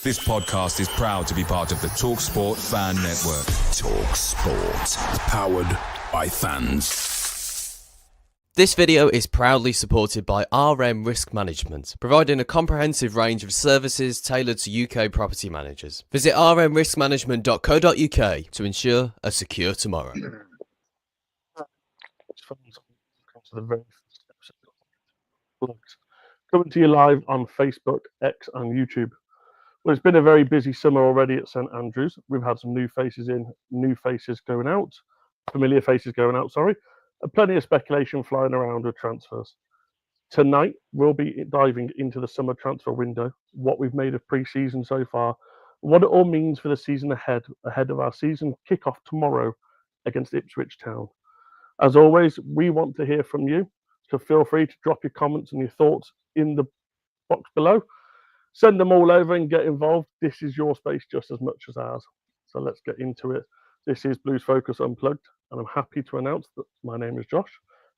This podcast is proud to be part of the TalkSport Fan Network. TalkSport. Powered by fans. This video is proudly supported by RM Risk Management, providing a comprehensive range of services tailored to UK property managers. Visit rmriskmanagement.co.uk to ensure a secure tomorrow. Coming to you live on Facebook, X and YouTube. Well, it's been a very busy summer already at St Andrews. We've had some new faces in, new faces going out, familiar faces going out, sorry, and plenty of speculation flying around with transfers. Tonight, we'll be diving into the summer transfer window, what we've made of pre-season so far, what it all means for the season ahead of our season kickoff tomorrow against Ipswich Town. As always, we want to hear from you, so feel free to drop your comments and your thoughts in the box below. Send them all over and get involved. This is your space just as much as ours. So let's get into it. This is Blues Focus Unplugged, and I'm happy to announce that my name is Josh,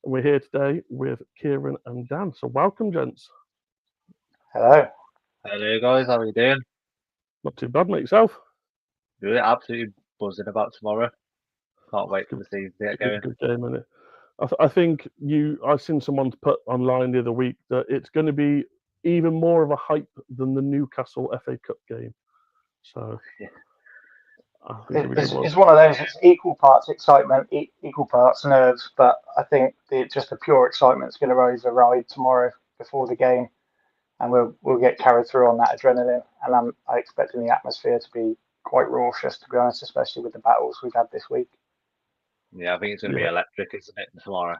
and we're here today with Kieran and Dan. So welcome, gents. Hello. Hello, guys. How are you doing? Not too bad, mate. Yourself? Good. Absolutely buzzing about tomorrow. Can't wait for the season to get going. Good game, isn't it? I think I've seen someone put online the other week that it's going to be even more of a hype than the Newcastle FA Cup game. So yeah. I think it's one of those. It's equal parts excitement, equal parts nerves. But I think just the pure excitement is going to override tomorrow before the game, and we'll get carried through on that adrenaline. And I'm expecting the atmosphere to be quite raucous, to be honest, especially with the battles we've had this week. Yeah, I think it's going to be electric, isn't it, tomorrow?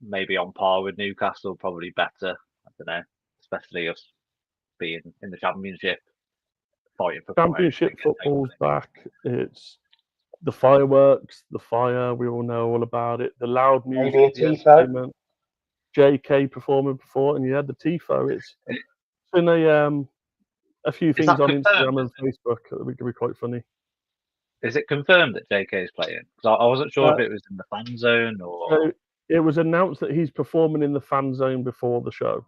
Maybe on par with Newcastle, probably better. I don't know, especially us being in the Championship, fighting for Championship football's back. It's the fireworks, the fire. We all know all about it. The loud music. Maybe a tifo. JK performing before, and you had the tifo. It's been a few things on Instagram and Facebook that could be quite funny. Is it confirmed that JK is playing? Because I wasn't sure if it was in the fan zone or. So it was announced that he's performing in the fan zone before the show,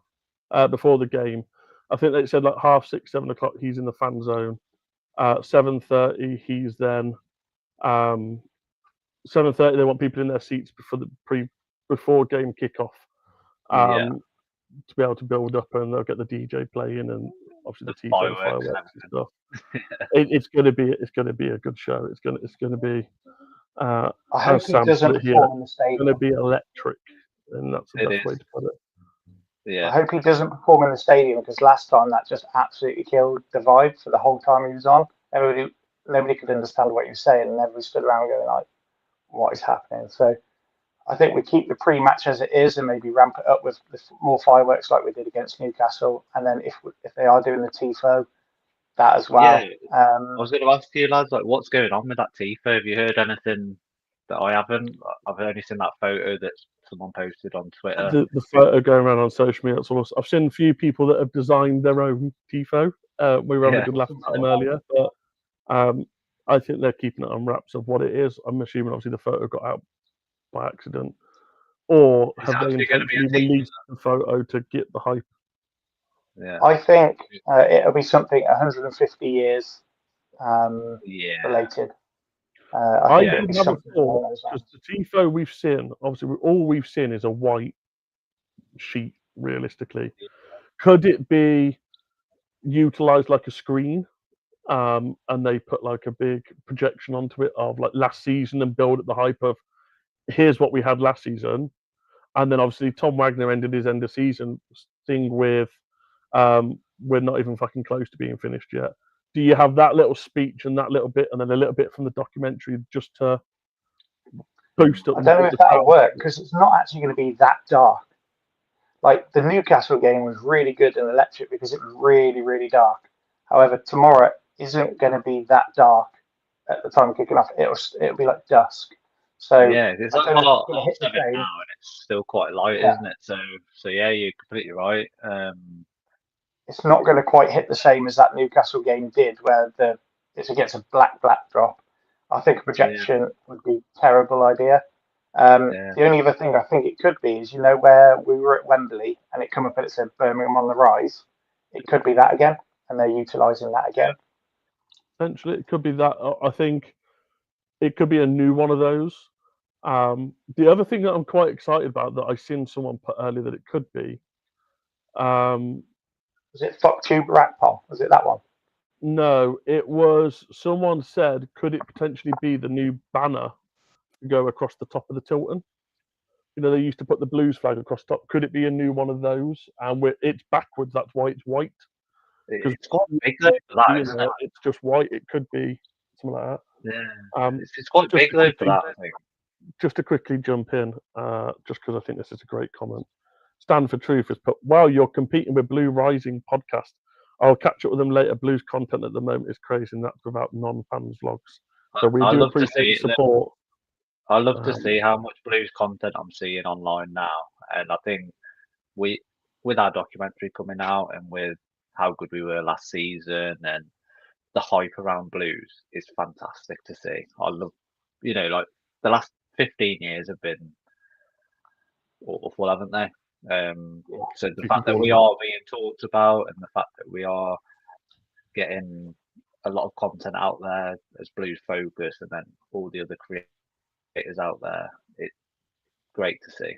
before the game. I think they said like 6:30, 7 o'clock. He's in the fan zone. 7:30, he's then. 7:30, they want people in their seats before game kickoff. To be able to build up, and they'll get the DJ playing and obviously the fireworks and stuff. It's going to be a good show. It's going to be. I hope he doesn't perform in the stadium. It's going to be electric, and that's the best way to put it. Yeah. I hope he doesn't perform in the stadium, because last time that just absolutely killed the vibe for the whole time he was on. Nobody could understand what he was saying, and everybody stood around going like, "What is happening?" So I think we keep the pre-match as it is, and maybe ramp it up with more fireworks like we did against Newcastle. And then if they are doing the tifo, that as well. Yeah. I was going to ask you, lads, like, what's going on with that tifo? Have you heard anything that I haven't? I've only seen that photo that someone posted on Twitter. The photo going around on social media. I've seen a few people that have designed their own tifo. We were having a good laugh at them earlier, but I think they're keeping it on wraps of what it is. I'm assuming obviously the photo got out by accident, or have they intentionally released the photo to get the hype? Yeah. I think it'll be something 150 years related. I would have a thought, because the tifo we've seen, obviously all we've seen is a white sheet, realistically. Could it be utilised like a screen, and they put like a big projection onto it of like last season and build up the hype of, here's what we had last season, and then obviously Tom Wagner ended his end of season thing with we're not even fucking close to being finished yet. Do you have that little speech and that little bit, and then a little bit from the documentary just to boost up? I don't know if that'll work, because it's not actually going to be that dark. Like the Newcastle game was really good and electric because it was really, really dark. However, tomorrow isn't going to be that dark at the time of kicking off. It'll be like dusk. So yeah, it's like half of it now, and it's still quite light, isn't it? So yeah, you're completely right. It's not going to quite hit the same as that Newcastle game did, where it's against a black drop. I think a projection would be a terrible idea. The only other thing I think it could be is, where we were at Wembley and it come up and it said Birmingham on the rise. It could be that again. and they're utilising that again. Essentially, it could be that. I think it could be a new one of those. The other thing that I'm quite excited about that I seen someone put earlier that it could be. Was it Fuck Tube Rackpole? Was it that one? No, it was someone said, could it potentially be the new banner to go across the top of the Tilton? You know, they used to put the Blues flag across top. Could it be a new one of those? And it's backwards. That's why it's white. It's quite big though for that, isn't it? It's just white. It could be something like that. Yeah, it's quite big though for that, I think. Just to quickly jump in, just because I think this is a great comment. Stand for Truth has put, wow, you're competing with Blue Rising podcast. I'll catch up with them later. Blues content at the moment is crazy, and that's without non-fans vlogs. So we do appreciate the support. I love to see how much Blues content I'm seeing online now, and I think with our documentary coming out and with how good we were last season and the hype around Blues is fantastic to see. I love, like the last 15 years have been awful, haven't they? So the fact that we are being talked about and the fact that we are getting a lot of content out there as Blues focus, and then all the other creators out there, it's great to see.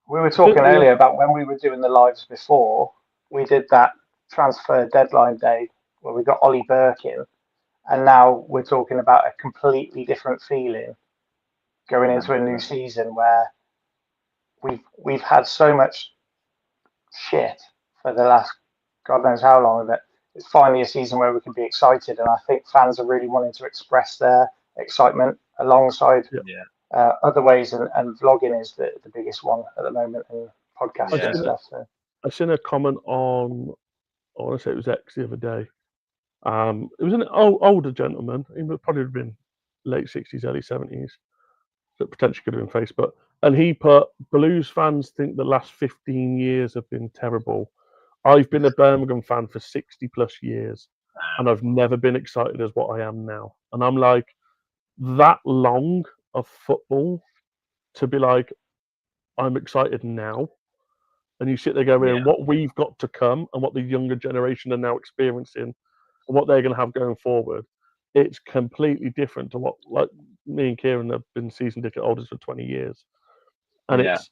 We were talking earlier about when we were doing the lives before, we did that transfer deadline day where we got Ollie Burke in, and now we're talking about a completely different feeling going into a new season where we've had so much shit for the last God knows how long that it's finally a season where we can be excited, and I think fans are really wanting to express their excitement alongside other ways, and vlogging is the biggest one at the moment, and podcasts and stuff. So I seen a comment on, I want to say it was X the other day. It was an older gentleman. He would probably have been late 60s, early 70s. So it potentially could have been Facebook. And he put, Blues fans think the last 15 years have been terrible. I've been a Birmingham fan for 60 plus years, and I've never been excited as what I am now. And I'm like, that long of football to be like, I'm excited now. And you sit there going, what we've got to come and what the younger generation are now experiencing and what they're going to have going forward, it's completely different to what, like, me and Kieran have been season ticket holders for 20 years. And it's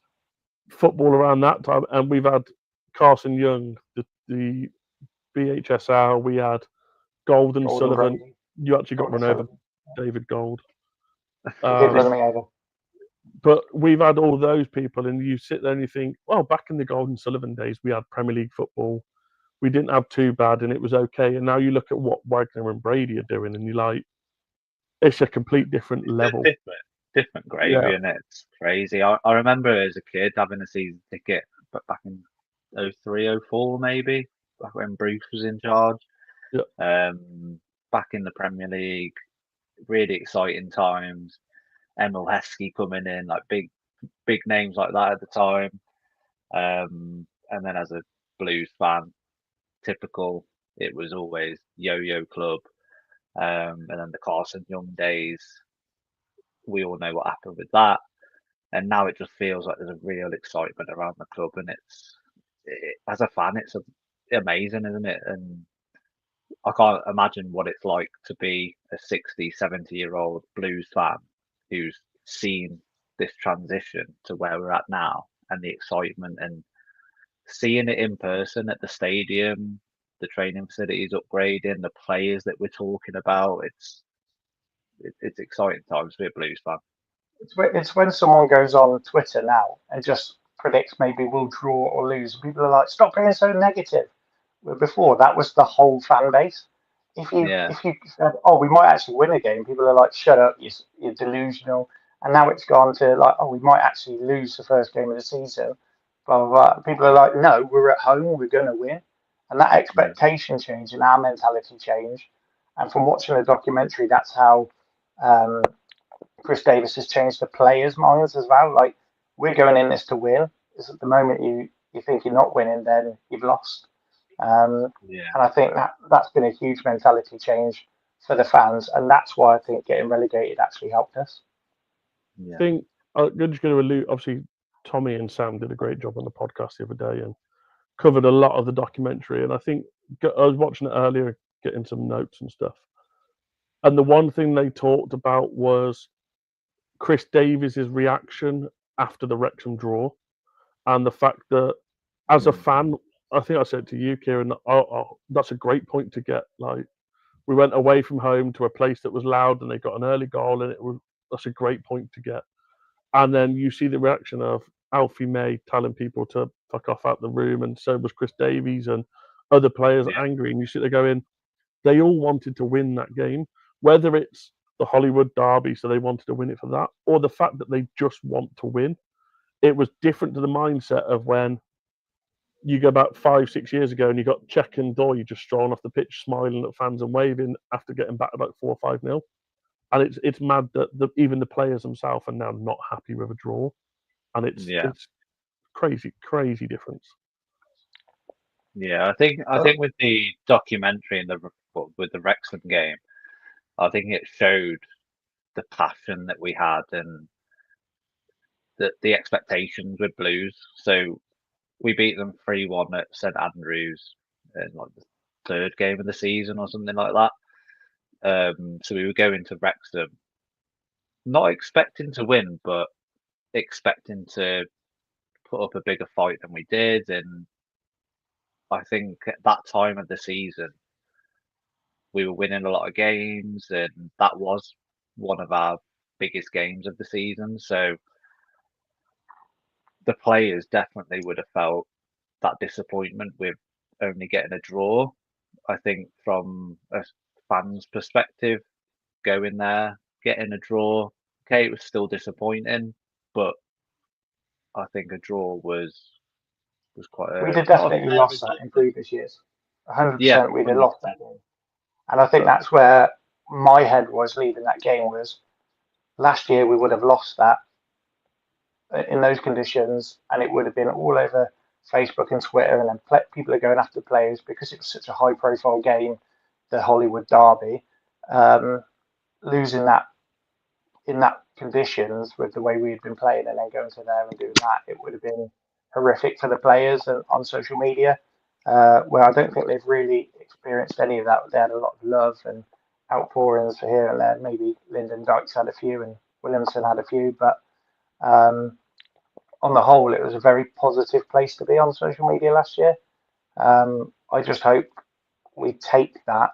football around that time. And we've had Carson Young, the BHSR, we had Golden Sullivan. Brady. You actually got run over, David Gold. He did run me over. But we've had all those people, and you sit there and you think, well, back in the Golden Sullivan days, we had Premier League football. We didn't have too bad, and it was okay. And now you look at what Wagner and Brady are doing, and you're like, it's a complete different level. Different gravy, and it's crazy. I remember as a kid having a season ticket, but back in 03, 04 maybe, back when Bruce was in charge. Back in the Premier League, really exciting times. Emil Heskey coming in, like big names like that at the time. And then as a Blues fan, typical, it was always Yo-Yo Club. And then the Carson Young days, we all know what happened with that. And now it just feels like there's a real excitement around the club, and as a fan, it's amazing, isn't it? And I can't imagine what it's like to be a 60, 70-year-old Blues fan who's seen this transition to where we're at now, and the excitement and seeing it in person at the stadium, the training facilities upgrading, the players that we're talking about. It's exciting times to be a Blues fan. It's when someone goes on Twitter now and just predicts maybe we'll draw or lose. People are like, stop being so negative. Well, before, that was the whole fan base. If you said, oh, we might actually win a game, people are like, shut up, you're delusional. And now it's gone to like, oh, we might actually lose the first game of the season. Blah, blah, blah. People are like, no, we're at home, we're going to win. And that expectation change and our mentality change. And from watching the documentary, that's how Chris Davies has changed the players' minds as well. Like, we're going in this to win. Because at the moment you think you're not winning, then you've lost. And I think that's been a huge mentality change for the fans, and that's why I think getting relegated actually helped us. I think I'm just going to allude. Obviously, Tommy and Sam did a great job on the podcast the other day and covered a lot of the documentary. And I think I was watching it earlier, getting some notes and stuff. And the one thing they talked about was Chris Davies' reaction after the Wrexham draw, and the fact that, as a fan, I think I said to you, Kieran, that's a great point to get. Like, we went away from home to a place that was loud, and they got an early goal, and that's a great point to get. And then you see the reaction of Alfie May telling people to fuck off out the room, and so was Chris Davies and other players angry. And you sit there going, they all wanted to win that game, whether it's the Hollywood derby, so they wanted to win it for that, or the fact that they just want to win. It was different to the mindset of when you go back 5-6 years ago and you got Czech and Doy just strolling off the pitch, smiling at fans and waving after getting back about 4 or 5-0. And it's mad that even the players themselves are now not happy with a draw, and it's crazy difference. Yeah, I think with the documentary and with the Wrexham game, I think it showed the passion that we had and the expectations with Blues. So we beat them 3-1 at St Andrews in like the third game of the season or something like that. So we were going to Wrexham, not expecting to win, but expecting to put up a bigger fight than we did. And I think at that time of the season, we were winning a lot of games, and that was one of our biggest games of the season. So the players definitely would have felt that disappointment with only getting a draw. I think from a fan's perspective, going there, getting a draw, okay, it was still disappointing, but I think a draw was quite a... We'd have definitely lost that in previous years. 100% Yeah, we'd have lost that game. And I think that's where my head was leaving that game, was last year we would have lost that in those conditions, and it would have been all over Facebook and Twitter, and then people are going after players because it was such a high profile game, the Hollywood derby. Losing that in that conditions with the way we had been playing, and then going to there and doing that, it would have been horrific for the players on social media, where I don't think they've really experienced any of that. They had a lot of love and outpourings for here and there. Maybe Lyndon Dykes had a few and Williamson had a few, but on the whole, it was a very positive place to be on social media last year. I just hope we take that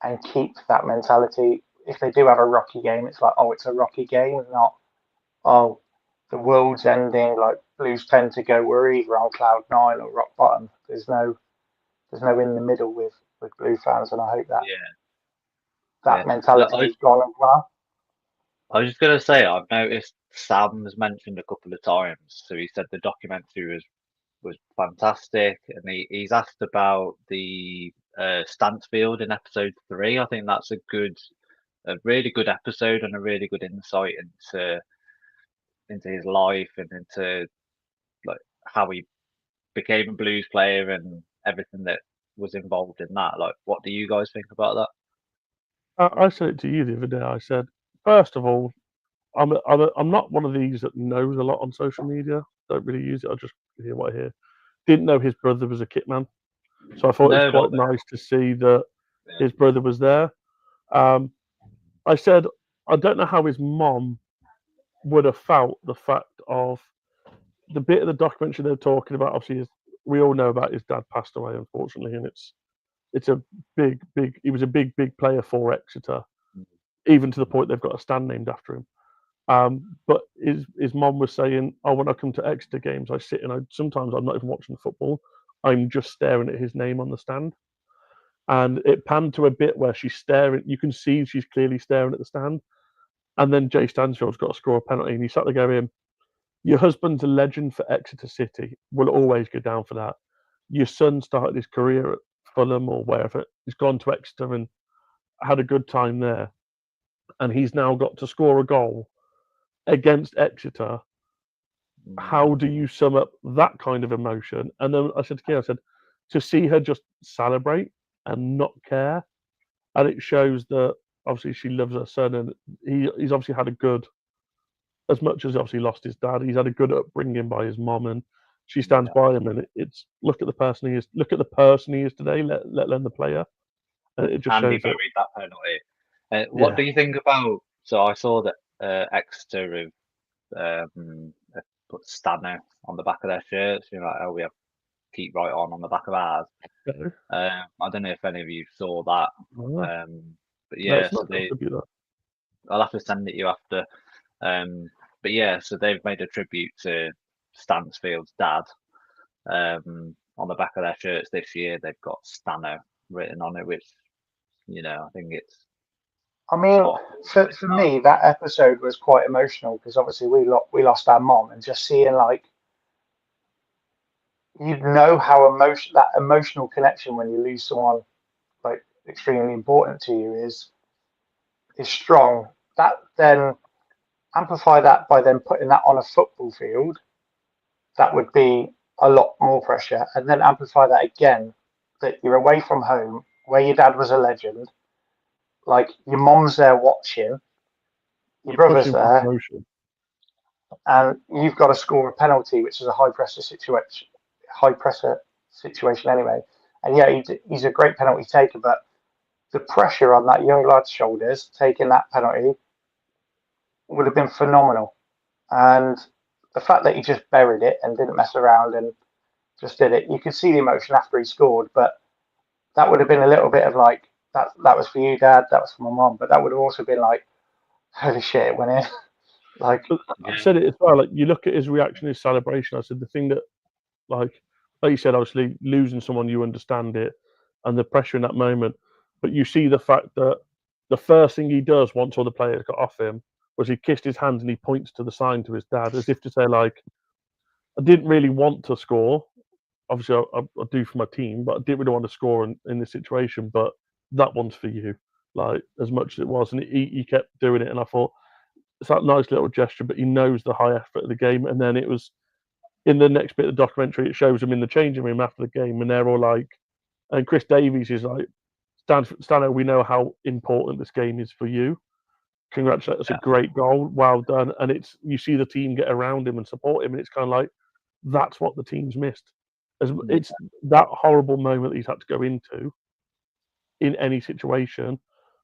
and keep that mentality. If they do have a rocky game, it's like, oh, it's a rocky game, not, oh, the world's ending. Like Blues tend to go, we're either on cloud 9 or rock bottom. There's no in the middle with Blue fans, and I hope that mentality is gone as well. I was just going to say, I've noticed Sam has mentioned a couple of times. So he said the documentary was fantastic, and he's asked about the Stansfield in episode 3. I think that's a really good episode and a really good insight into his life and into like how he became a Blues player and everything that was involved in that. Like, what do you guys think about that? I said it to you the other day. I said, first of all, I'm not one of these that knows a lot on social media. Don't really use it. I just hear what I hear. Didn't know his brother was a kitman, so I thought it was quite nice to see that his brother was there. I said, I don't know how his mom would have felt the fact of the bit of the documentary they're talking about. Obviously, we all know about his dad passed away, unfortunately, and it's a big. He was a big player for Exeter, even to the point they've got a stand named after him. But his mom was saying, "Oh, when I come to Exeter games, I sit and sometimes I'm not even watching the football. I'm just staring at his name on the stand." And it panned to a bit where she's staring. You can see she's clearly staring at the stand. And then Jay Stansfield's got to score a penalty, and he sat there going, "Your husband's a legend for Exeter City. Will always go down for that. Your son started his career at Fulham or wherever. He's gone to Exeter and had a good time there, and he's now got to score a goal against Exeter. How do you sum up that kind of emotion?" And then I said to Kia, I said, to see her just celebrate and not care, and it shows that obviously she loves her son, and he's obviously had a good, as much as obviously lost his dad, he's had a good upbringing by his mom, and she stands by him, and it's look at the person he is. Look at the person he is today. Let alone the player. And it just And he shows that. buried that penalty. What do you think about? So I saw that Exeter have put Stano on the back of their shirts. You know, like, oh, we have keep right on the back of ours. I don't know if any of you saw that. But yeah, so I'll have to send it you after. But yeah, so they've made a tribute to Stansfield's dad. On the back of their shirts this year, they've got Stano written on it, which, you know, I think it's. I mean, for me, that episode was quite emotional because obviously we lost our mom, and just seeing like, you know how that emotional connection when you lose someone like extremely important to you is strong. That then amplify that by then putting that on a football field, that would be a lot more pressure, and then amplify that again, that you're away from home where your dad was a legend. Like, your mom's there watching, your brother's there, and you've got to score a penalty, which is a high pressure situation anyway. And yeah, he's a great penalty taker, but the pressure on that young lad's shoulders taking that penalty would have been phenomenal. And the fact that he just buried it and didn't mess around and just did it, you could see the emotion after he scored, but that would have been a little bit of like, that was for you, Dad, that was for my mom, but that would have also been like, holy shit, it went in. Like, I said it as well. Like, you look at his reaction, his celebration. I said the thing that, like you said, obviously losing someone, you understand it, and the pressure in that moment. But you see the fact that the first thing he does once all the players got off him was he kissed his hands and he points to the sign to his dad, as if to say, like, I didn't really want to score. Obviously, I do for my team, but I didn't really want to score in this situation. But that one's for you, like, as much as it was. And he kept doing it, and I thought, it's that nice little gesture, but he knows the high effort of the game. And then it was in the next bit of the documentary, it shows him in the changing room after the game, and they're all like, and Chris Davies is like, Stano, we know how important this game is for you. Congratulations, it's a great goal, well done. And it's, you see the team get around him and support him, and it's kind of like, that's what the team's missed. It's that horrible moment that he's had to go into in any situation.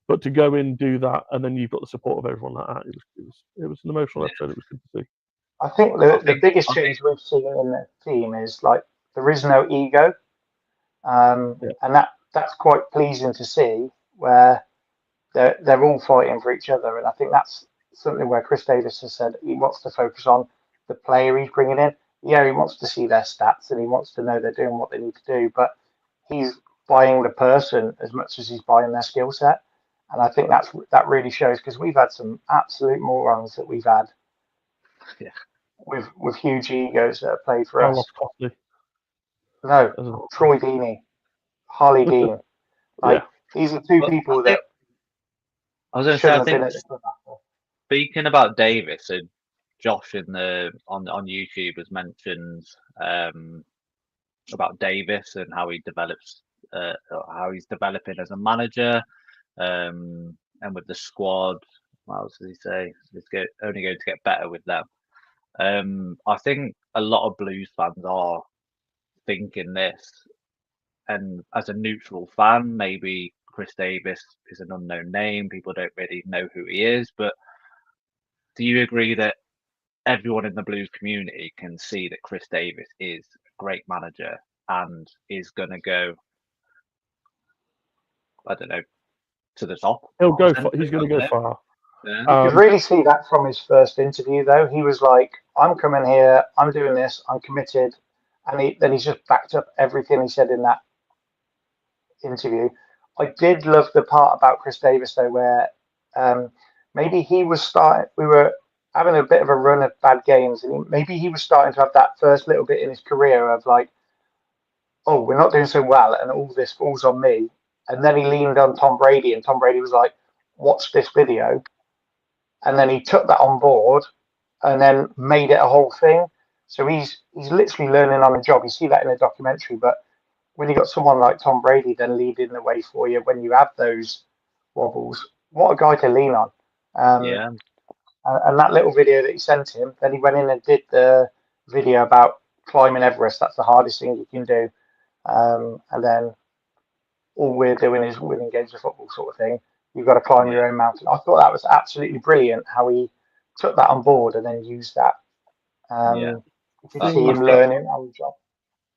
But to go in, do that, and then you've got the support of everyone like that. It was an emotional episode. It was good to see. I think the biggest change we've seen in the team is like, there is no ego, and that's quite pleasing to see, where they're all fighting for each other. And I think that's something where Chris Davies has said he wants to focus on the player he's bringing in. Yeah, he wants to see their stats and he wants to know they're doing what they need to do, but he's buying the person as much as he's buying their skill set. And I think that really shows, because we've had some absolute morons that we've had with huge egos that have played for us. No, Troy Deeney, Harley Dean. Like, these are two people that I was going to say, I think, speaking about Davis, and Josh on YouTube has mentioned about Davis and how he develops, how he's developing as a manager, and with the squad. What else does he say? It's only going to get better with them. I think a lot of Blues fans are thinking this, and as a neutral fan, maybe Chris Davies is an unknown name. People don't really know who he is, but do you agree that everyone in the Blues community can see that Chris Davies is a great manager and is going to go, I don't know, to the top? He'll go. He's going to go far. Yeah. You could really see that from his first interview, though. He was like, I'm coming here, I'm doing this, I'm committed. And then he's just backed up everything he said in that interview. I did love the part about Chris Davies, though, where maybe we were having a bit of a run of bad games, and maybe he was starting to have that first little bit in his career of like, oh, we're not doing so well, and all this falls on me. And then he leaned on Tom Brady, and Tom Brady was like, watch this video. And then he took that on board and then made it a whole thing. So he's literally learning on the job. You see that in the documentary. But when you got someone like Tom Brady then leading the way for you when you have those wobbles, what a guy to lean on. And that little video that he sent him, then he went in and did the video about climbing Everest. That's the hardest thing you can do. And then all we're doing is winning games of football, sort of thing. You've got to climb your own mountain. I thought that was absolutely brilliant how he took that on board and then used that. You could see him learning on the job.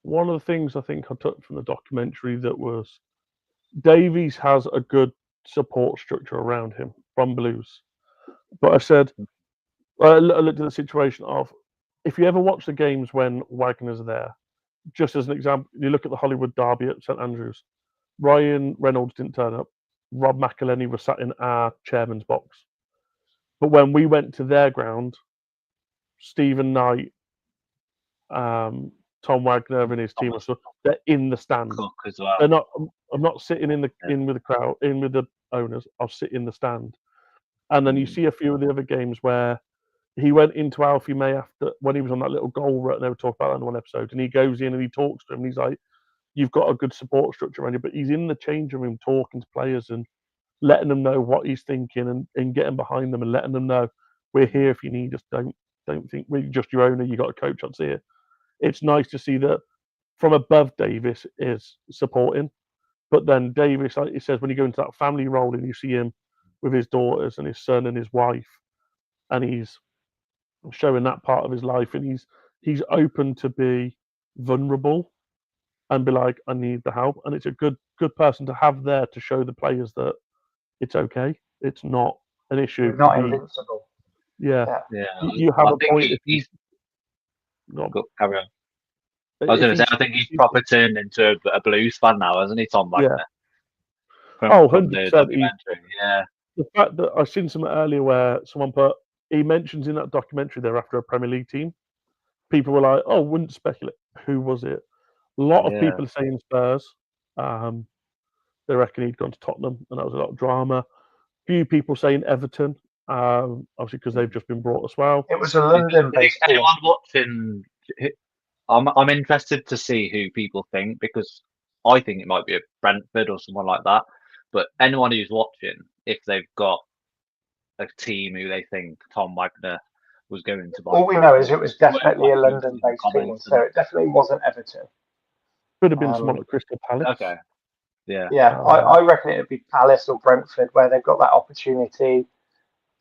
One of the things I think I took from the documentary that was Davies has a good support structure around him from Blues. But I said, I looked at the situation of, if you ever watch the games when Wagner's there, just as an example, you look at the Hollywood derby at St Andrews, Ryan Reynolds didn't turn up. Rob McElhenney was sat in our chairman's box. But when we went to their ground, Stephen Knight, Tom Wagner and his team, they're in the stand. Cook as well. They're not. I'm not sitting in with the crowd, in with the owners. I'll sit in the stand. And then you see a few of the other games where he went into Alfie May after when he was on that little goal rut, and they were talking about that in one episode. And he goes in and he talks to him. And he's like, "You've got a good support structure around you," but he's in the changing room talking to players and letting them know what he's thinking and getting behind them and letting them know we're here if you need us. Don't think we're just your owner. You got a coach on here. It's nice to see that from above. Davies is supporting, but then Davies, like he says, when you go into that family role and you see him with his daughters and his son and his wife, and he's showing that part of his life, and he's open to be vulnerable and be like, I need the help, and it's a good person to have there to show the players that it's okay. It's not an issue. You're not invincible. Yeah. You have a point. He's carry on. I If was going to say, I think he's proper turned into a Blues fan now, hasn't he, Tom Wagner? Yeah. From the 100%. documentary. Yeah. The fact that I've seen something earlier where someone he mentions in that documentary they're after a Premier League team. People were like, "Oh, wouldn't speculate." Who was it? A lot of people are saying Spurs. They reckon he'd gone to Tottenham, and that was a lot of drama. Few people saying Everton, obviously because they've just been brought as well. It was a London-based team. Anyone watching? I'm interested to see who people think, because I think it might be a Brentford or someone like that. But anyone who's watching, if they've got a team who they think Tom Wagner was going to buy, all we know is it was definitely a London-based team, so it definitely wasn't Everton. Could have been someone at Crystal Palace. Okay. Yeah. I reckon it would be Palace or Brentford where they've got that opportunity.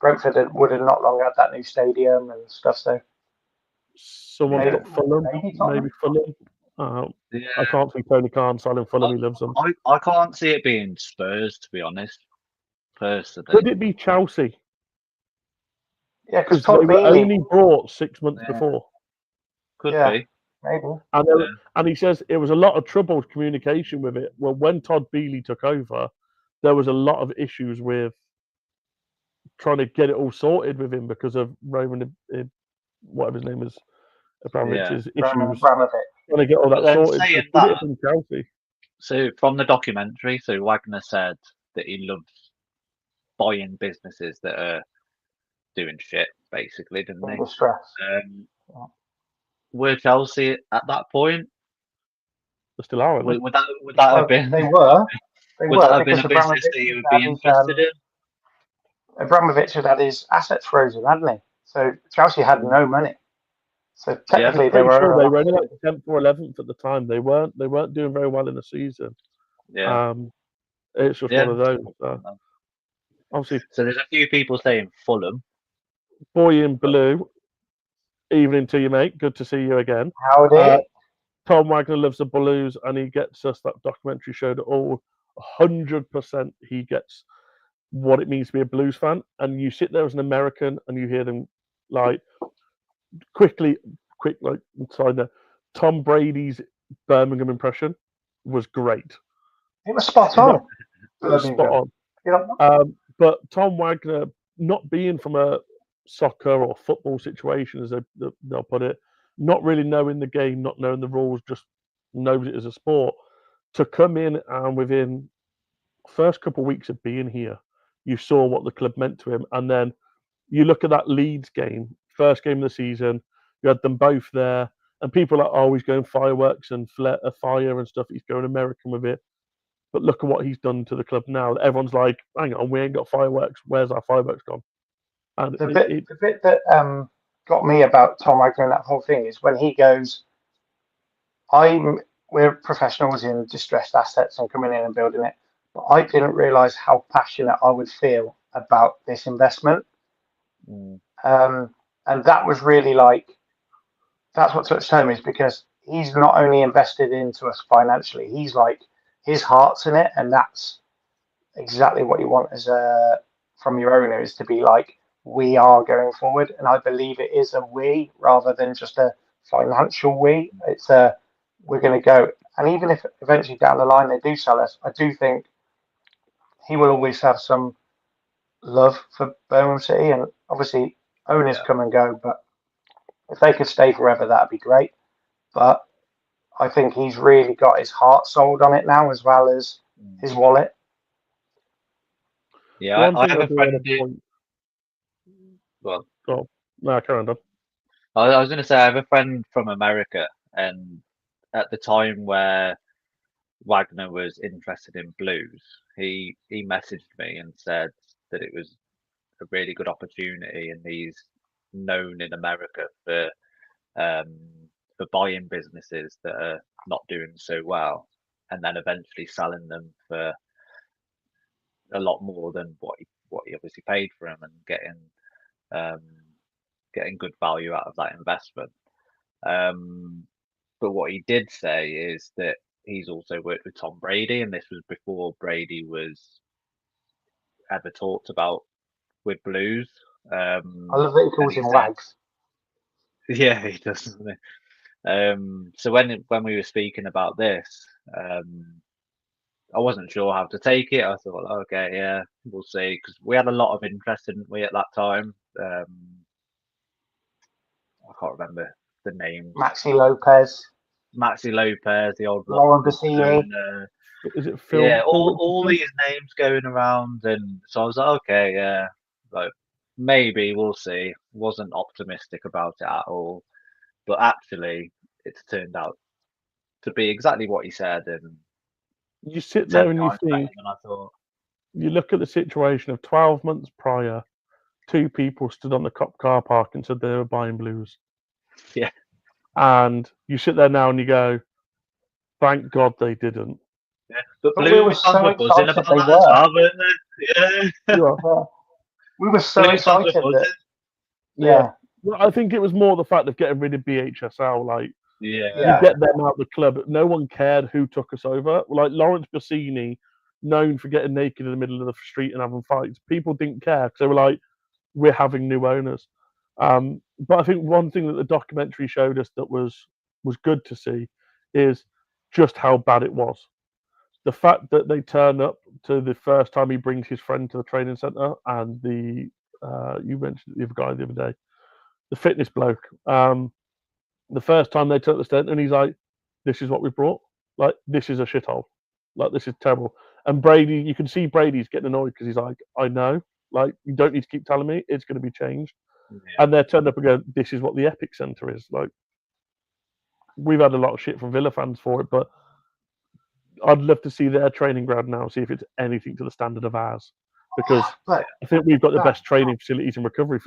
Brentford would have not long had that new stadium and stuff. So someone's got Fulham, maybe Fulham. I can't see Tony Khan signing Fulham. He loves them. I can't see it being Spurs, to be honest. Personally, could it be Chelsea? Yeah, because they were only brought 6 months before. Could be. Maybe. And he says it was a lot of trouble with communication with it. Well, when Todd Bealey took over, there was a lot of issues with trying to get it all sorted with him because of Roman, whatever his name is, Abramovich's issues. Trying to get all that sorted. Saying that, Chelsea. So from the documentary, so Wagner said that he loves buying businesses that are doing shit, basically, didn't he? Were Chelsea at that point? They still are. Would that have been? They were. Would that have been a business that you would be interested in? Abramovich had his assets frozen, hadn't he? So Chelsea had no money. So technically, they were only like 10th or 11th at the time. They weren't doing very well in the season. Yeah. It's just one of those. Obviously, so there's a few people saying Fulham. Boy in blue. Evening to you, mate. Good to see you again. Howdy. Tom Wagner loves the Blues, and he gets us that documentary showed all 100%. He gets what it means to be a Blues fan, and you sit there as an American and you hear them like quick like inside there. Tom Brady's Birmingham impression was great. It was spot on. Spot on. But Tom Wagner, not being from a soccer or football situation, as they'll put it, not really knowing the game, not knowing the rules, just knows it as a sport, to come in and within first couple of weeks of being here, you saw what the club meant to him. And then you look at that Leeds game, first game of the season, you had them both there, and people are always going fireworks and fire and stuff. He's going American with it. But look at what he's done to the club now. Everyone's like, hang on, we ain't got fireworks. Where's our fireworks gone? And the bit that got me about Tom Wagner and that whole thing is when he goes, we're professionals in distressed assets and coming in and building it, but I didn't realise how passionate I would feel about this investment. And that was really like, that's what touched home, is because he's not only invested into us financially, he's like, his heart's in it, and that's exactly what you want as from your owner, is to be like, we are going forward. And I believe it is a we rather than just a financial we. It's a, we're going to go. And even if eventually down the line they do sell us, I do think he will always have some love for Birmingham City. And obviously owners come and go, but if they could stay forever, that'd be great. But I think he's really got his heart sold on it now, as well as his wallet. Yeah, I have a friend who... Well, no, carry on, Dom. I was going to say, I have a friend from America, and at the time where Wagner was interested in Blues, he messaged me and said that it was a really good opportunity, and he's known in America for buying businesses that are not doing so well, and then eventually selling them for a lot more than what he obviously paid for them, and getting good value out of that investment. But what he did say is that he's also worked with Tom Brady, and this was before Brady was ever talked about with Blues. I love that he calls him Wags. Yeah, he does, doesn't he? So when we were speaking about this, I wasn't sure how to take it. I thought, okay, yeah, we'll see, because we had a lot of interest, didn't we, at that time? I can't remember the names. Maxi Lopez, the old Lauren Bassini. Is it Phil? Yeah, all these names going around, and so I was like, okay, yeah, like maybe we'll see. Wasn't optimistic about it at all, but actually, it's turned out to be exactly what he said, and you sit there and you think, I thought, you look at the situation of 12 months prior, two people stood on the cop car park and said they were buying Blues. Yeah. And you sit there now and you go, thank God they didn't. Yeah. But we were so excited they were. Yeah. We were so excited that, yeah. Well, I think it was more the fact of getting rid of BHSL. Like, you get them out of the club. No one cared who took us over. Like Lawrence Bassini, known for getting naked in the middle of the street and having fights. People didn't care because they were like, we're having new owners. But I think one thing that the documentary showed us that was good to see is just how bad it was. The fact that they turn up to the first time he brings his friend to the training centre, and the you mentioned the other guy the other day, the fitness bloke. The first time they took the stand, and he's like, "This is what we brought. Like, this is a shithole. Like, this is terrible." And Brady, you can see Brady's getting annoyed because he's like, "I know. Like, you don't need to keep telling me. It's going to be changed." Yeah. And they're turned up and go, "This is what the Epic Centre is." Like, we've had a lot of shit from Villa fans for it, but I'd love to see their training ground now, see if it's anything to the standard of ours, because I think we've got the best training facilities and recovery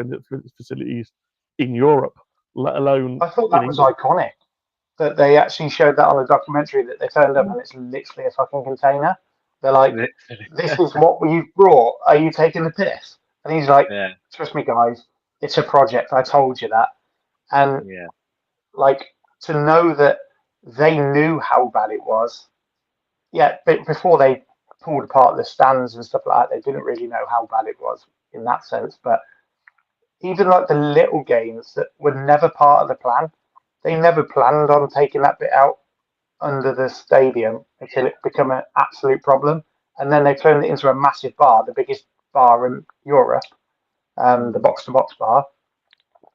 facilities in Europe, let alone. I thought that was iconic that they actually showed that on a documentary, that they turned up and it's literally a fucking container. They're like, "This is what we've brought. Are you taking the piss?" And he's like, "Trust me, guys, it's a project. I told you that." And like, to know that they knew how bad it was. Yeah, but before they pulled apart the stands and stuff like that, they didn't really know how bad it was in that sense. But even like the little games that were never part of the plan, they never planned on taking that bit out under the stadium until it became an absolute problem. And then they turned it into a massive bar, the biggest bar in Europe, the box-to-box bar.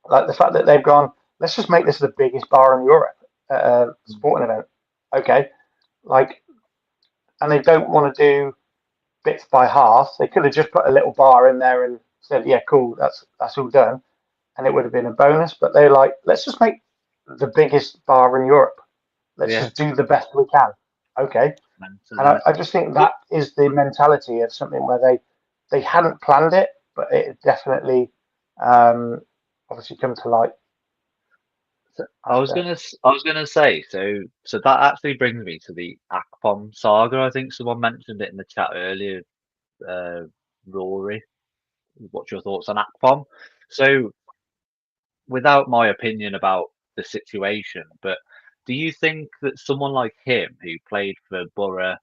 Like the fact that they've gone, let's just make this the biggest bar in Europe at a sporting event. Okay. Like, and they don't want to do bits by half. They could have just put a little bar in there and said, "Yeah, cool, that's all done," and it would have been a bonus. But they're like, "Let's just make the biggest bar in Europe. Let's just do the best we can." Okay. And I just think that is the mentality of something where they hadn't planned it, but it definitely obviously come to light. So I was gonna say, so that actually brings me to the Akpom saga. I think someone mentioned it in the chat earlier. Rory, what's your thoughts on Akpom? So, without my opinion about the situation, but do you think that someone like him, who played for Borough,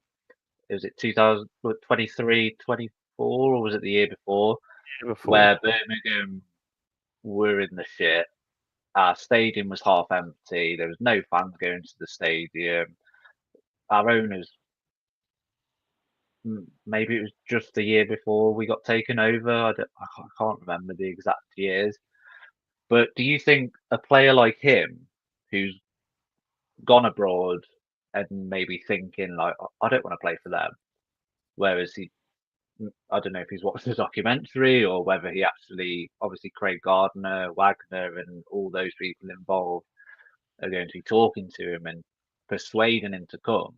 was it 2023, 24, or was it the year before, Before. where Birmingham were in the shit? Our stadium was half empty. There was no fans going to the stadium. Our owners, maybe it was just the year before we got taken over. I can't remember the exact years. But do you think a player like him, who's gone abroad and maybe thinking like, I don't want to play for them, whereas I don't know if he's watched the documentary or whether he actually, obviously Craig Gardner, Wagner, and all those people involved are going to be talking to him and persuading him to come.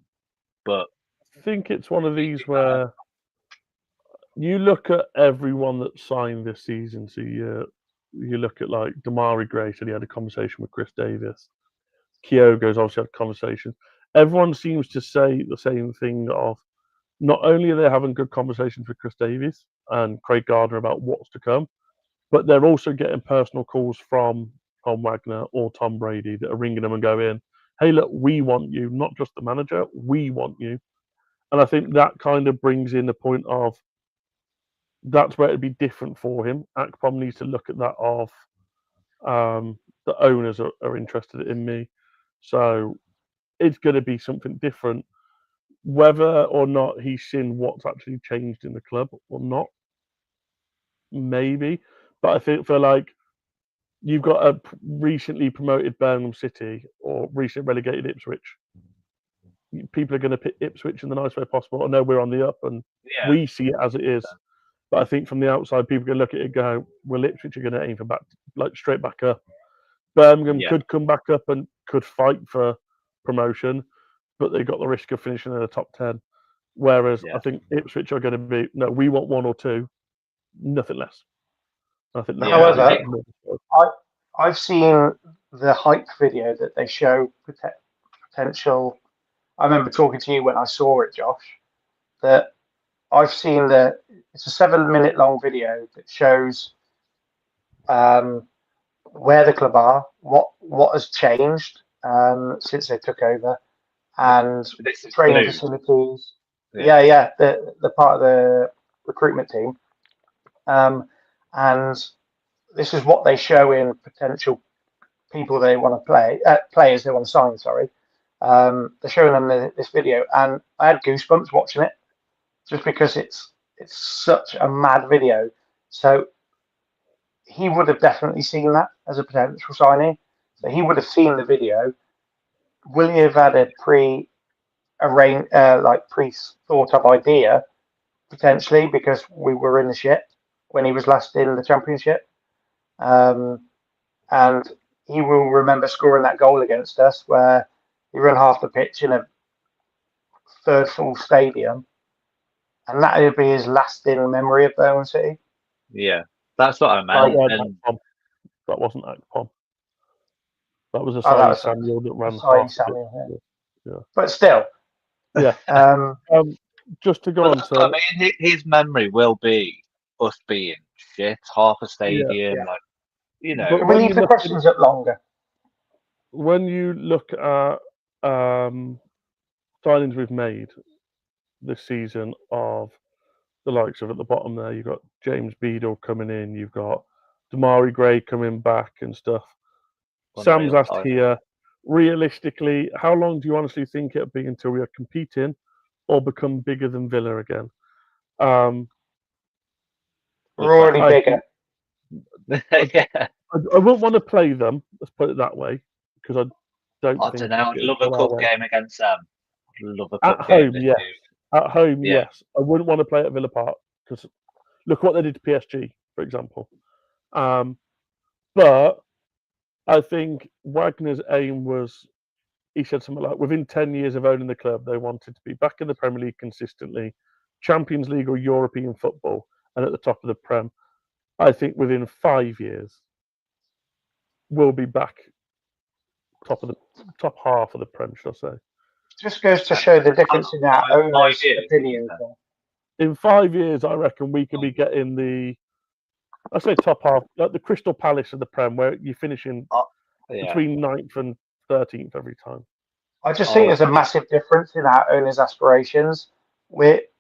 But I think it's one of these where you look at everyone that signed this season. So you look at like Damari Gray, said he had a conversation with Chris Davies. Kyogo's obviously had a conversation. Everyone seems to say the same thing of not only are they having good conversations with Chris Davies and Craig Gardner about what's to come, but they're also getting personal calls from Tom Wagner or Tom Brady that are ringing them and going, hey, look, we want you, not just the manager, we want you. And I think that kind of brings in the point of that's where it'd be different for him. Akpom needs to look at that of the owners are interested in me. So it's going to be something different. Whether or not he's seen what's actually changed in the club or not, maybe. But I think for like, you've got a recently promoted Birmingham City or recently relegated Ipswich. People are going to pick Ipswich in the nice way possible. I know we're on the up and we see it as it is. But I think from the outside, people can look at it and go, well, Ipswich are going to aim for back, like straight back up. Birmingham could come back up and could fight for promotion, but they got the risk of finishing in the top 10. Whereas I think Ipswich are going to be, no, we want 1 or 2, nothing less. I think that However, I've seen the hype video that they show potential. I remember talking to you when I saw it, Josh, that I've seen that it's a 7-minute long video that shows where the club are, what has changed since they took over, and training facilities. The part of the recruitment team, and this is what they show in potential people they want to play, players they want to sign. Sorry, they're showing them this video, and I had goosebumps watching it, just because it's such a mad video. So he would have definitely seen that as a potential signing. So he would have seen the video. Will he have had a pre-arranged, pre-thought of idea potentially, because we were in the shit when he was last in the Championship, and he will remember scoring that goal against us where he ran half the pitch in a third full stadium, and that would be his lasting memory of Birmingham City. Yeah, that's what I meant. That wasn't Akpom. That was Asai Samuel that ran half Samuel, yeah. But still, just to go on to, I mean, his memory will be us being shit, half a stadium, like, you know. But we leave the questions up longer. When you look at signings we've made this season of the likes of at the bottom there, you've got James Beadle coming in, you've got Damari Gray coming back and stuff. Sam's asked here, realistically, how long do you honestly think it'll be until we are competing or become bigger than Villa again? We're already bigger. I wouldn't want to play them, let's put it that way, because I don't know. I'd love a cup game against them. Love a cup game. Yes. At home, yes. I wouldn't want to play at Villa Park because look what they did to PSG, for example. But I think Wagner's aim was, he said something like, within 10 years of owning the club, they wanted to be back in the Premier League consistently, Champions League or European football, and at the top of the Prem. I think within 5 years, we'll be back top half of the Prem, should I say? Just goes to show the difference in our 5 owners' years, opinions. In 5 years, I reckon we could be getting I say top half, like the Crystal Palace of the Prem, where you finish in between 9th and 13th every time. I just think there's a massive difference in our owners' aspirations.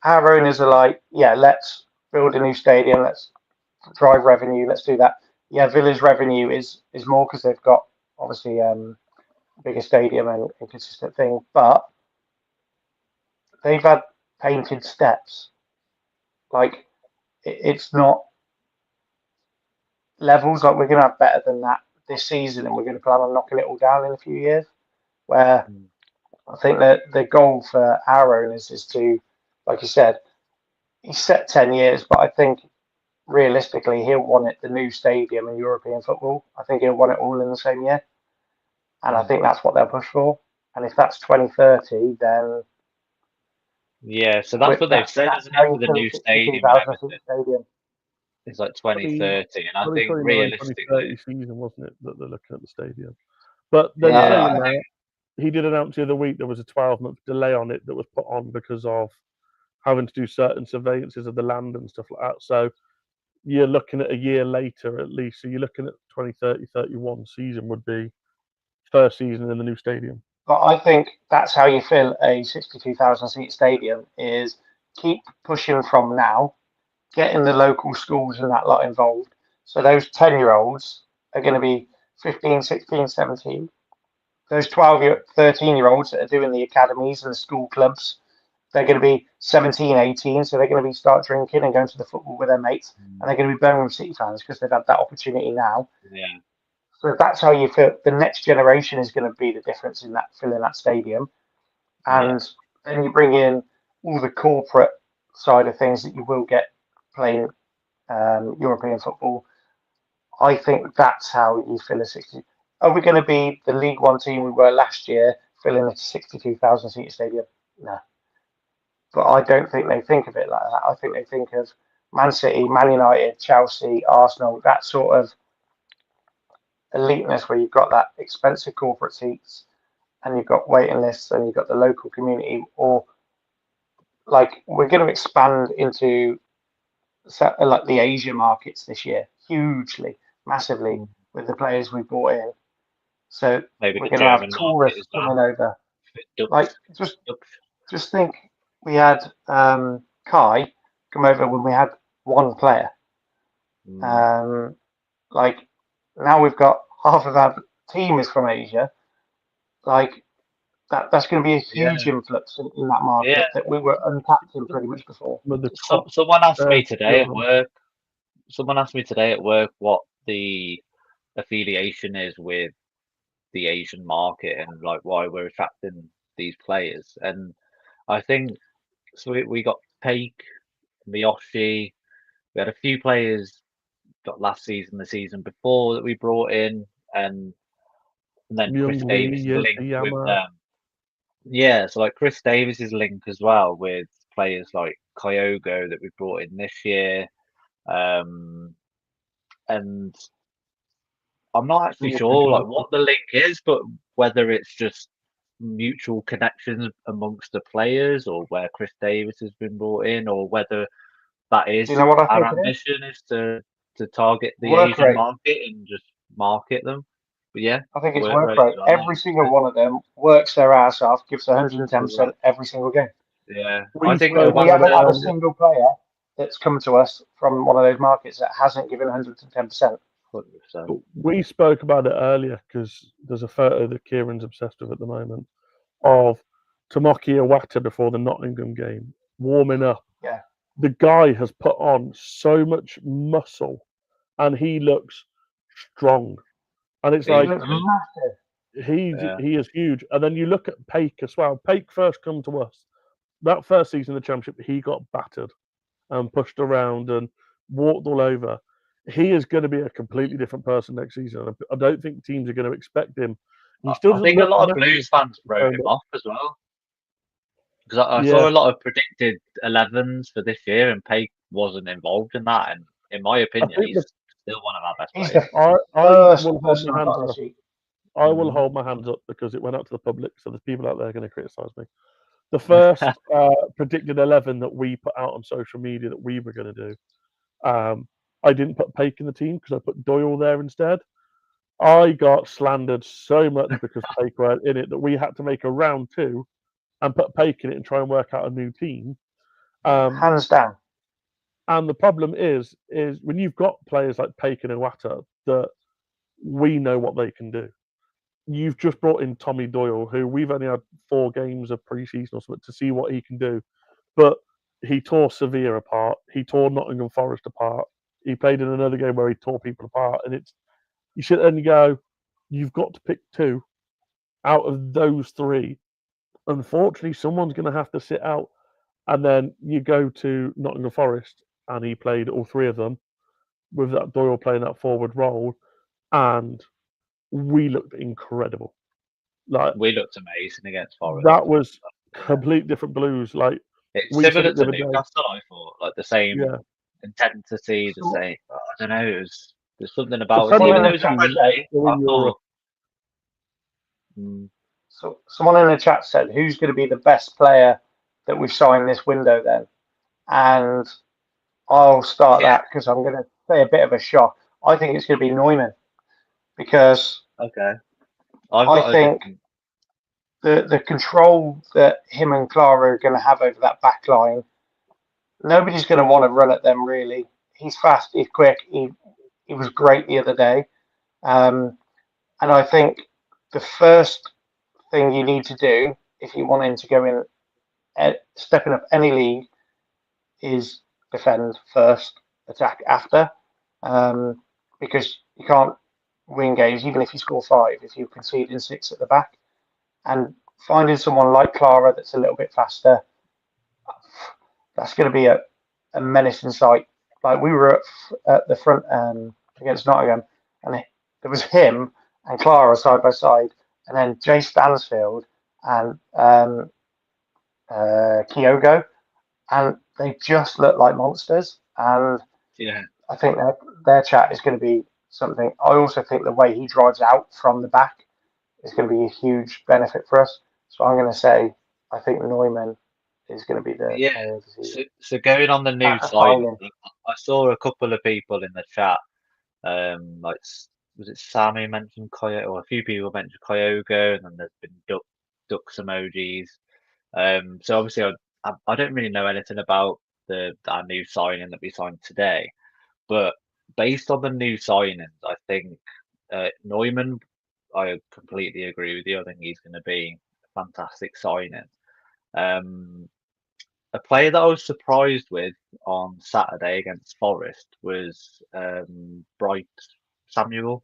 Our owners are like, yeah, let's build a new stadium, let's drive revenue, let's do that. Yeah, Villa's revenue is more because they've got obviously bigger stadium and consistent thing, but they've had painted steps. Like it's not levels. Like we're going to have better than that this season, and we're going to plan on knocking it all down in a few years. Where I think that the goal for our owners is to, like you said, he's set 10 years, but I think realistically he'll want it the new stadium in European football. I think he'll want it all in the same year, and I think that's what they'll push for. And if that's 2030, then so that's what they've said, isn't it, for the new stadium and everything. It's like 2030, and I think realistically, 2030 season, wasn't it, that they're looking at the stadium? But then saying that, he did announce the other week there was a 12-month delay on it that was put on because of having to do certain surveillances of the land and stuff like that. So you're looking at a year later at least. So you're looking at 2030-31 season would be first season in the new stadium. But I think that's how you fill a 62,000 seat stadium: is keep pushing from now, getting the local schools and that lot involved. So those 10-year-olds are going to be 15, 16, 17. Those 12, 13-year-olds that are doing the academies and the school clubs, they're going to be 17, 18. So they're going to be start drinking and going to the football with their mates. And they're going to be Birmingham City fans because they've had that opportunity now. Yeah. So that's how you feel. The next generation is going to be the difference in that filling that stadium. And then you bring in all the corporate side of things that you will get playing European football. I think that's how you fill a 60. Are we going to be the League One team we were last year, filling a 62,000 seat stadium? No. But I don't think they think of it like that. I think they think of Man City, Man United, Chelsea, Arsenal, that sort of eliteness where you've got that expensive corporate seats and you've got waiting lists and you've got the local community. Or like we're going to expand into like the Asia markets this year hugely, massively, with the players we brought in. So maybe we're going to have tourists coming over. Like just think, we had Kai come over when we had one player. Like now we've got half of our team is from Asia. Like that's going to be a huge influx in that market that we were untapped in pretty much before. Someone asked me today at work. Someone asked me today at work what the affiliation is with the Asian market and like why we're attracting these players. And I think so. We got Peik, Miyoshi. We had a few players got last season, the season before that we brought in, and then Chris Davies linked with them. Yeah, so like Chris Davies' link as well with players like Kyogo that we brought in this year. And I'm not actually sure like what the link is, but whether it's just mutual connections amongst the players or where Chris Davies has been brought in, or whether that is our ambition is to target the Asian market and just market them. But yeah, I think it's work rate. Every single one of them works their ass off, gives 110% every single game. Yeah, I think we haven't had a single player that's come to us from one of those markets that hasn't given 110%. We spoke about it earlier because there's a photo that Kieran's obsessed with at the moment of Tomoki Iwata before the Nottingham game warming up. Yeah, the guy has put on so much muscle, and he looks strong. And it's like he is huge. And then you look at Peik as well. Peik first come to us. That first season of the Championship, he got battered and pushed around and walked all over. He is going to be a completely different person next season. I don't think teams are going to expect him. I think a lot of Blues fans wrote him off as well. Because I saw a lot of predicted 11s for this year, and Peik wasn't involved in that. And in my opinion, he's still one of our best players. He's the first person on the sheet. I will Mhm. hold my hands up because it went out to the public, so there's people out there going to criticise me. The first predicted 11 that we put out on social media that we were going to do, I didn't put Paik in the team because I put Doyle there instead. I got slandered so much because Paik weren't in it that we had to make a round 2 and put Paik in it and try and work out a new team. Hands down. And the problem is when you've got players like Paik and Iwata that we know what they can do. You've just brought in Tommy Doyle, who we've only had 4 games of pre-season or something to see what he can do. But he tore Sevilla apart. He tore Nottingham Forest apart. He played in another game where he tore people apart. And it's you sit there and you go, you've got to pick 2 out of those 3. Unfortunately, someone's going to have to sit out. And then you go to Nottingham Forest, and he played all 3 of them with that Doyle playing that forward role, and we looked incredible. Like We looked amazing against Forest. that was complete different blues. Like It's we said similar it the to other day. Newcastle, I thought. Like the same Yeah, intensity, the So- same. I don't know. There's something about it. Premier Even though League it's a team, friendly, they're I in Europe. thought. Mm, So someone in the chat said, "Who's going to be the best player that we've signed this window?" Then, and I'll start Yeah. that because I'm going to say a bit of a shock. I think it's going to be Neumann because okay. I've I got a think different. the control that him and Clara are going to have over that back line, nobody's going to want to run at them really. He's fast, he's quick, he was great the other day. And I think the first thing you need to do if you want him to go in, stepping up any league, is defend first, attack after, because you can't win games even if you score 5 if you concede in 6 at the back. And finding someone like Clara that's a little bit faster, that's going to be a menacing sight. Like we were at the front against Nottingham, and there was him and Clara side by side, and then Jay Stansfield and Kyogo, and they just look like monsters. And Yeah. I think their chat is going to be something. I also think the way he drives out from the back is going to be a huge benefit for us. So I'm going to say I think Neumann is going to be the Yeah. player of the season. So going on the new After signing, signing. I saw a couple of people in the chat. Like was it Sammy mentioned Kyogo, or a few people mentioned Kyogo, and then there's been ducks emojis. So obviously I don't really know anything about our new signing that we signed today, but based on the new signings, I think Neumann, I completely agree with you. I think he's going to be a fantastic signing. A player that I was surprised with on Saturday against Forest was Bright Samuel.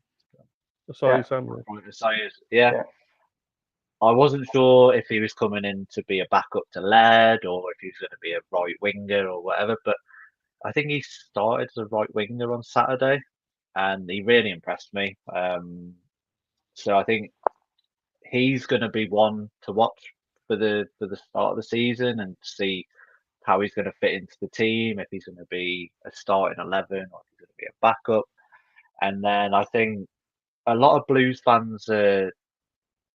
Sorry, Yeah. Samuel. Yeah. Yeah. I wasn't sure if he was coming in to be a backup to Laird or if he was going to be a right winger or whatever, but I think he started as a right winger on Saturday and he really impressed me. So I think he's going to be one to watch for the start of the season and see how he's going to fit into the team, if he's going to be a starting 11 or if he's going to be a backup. And then I think a lot of Blues fans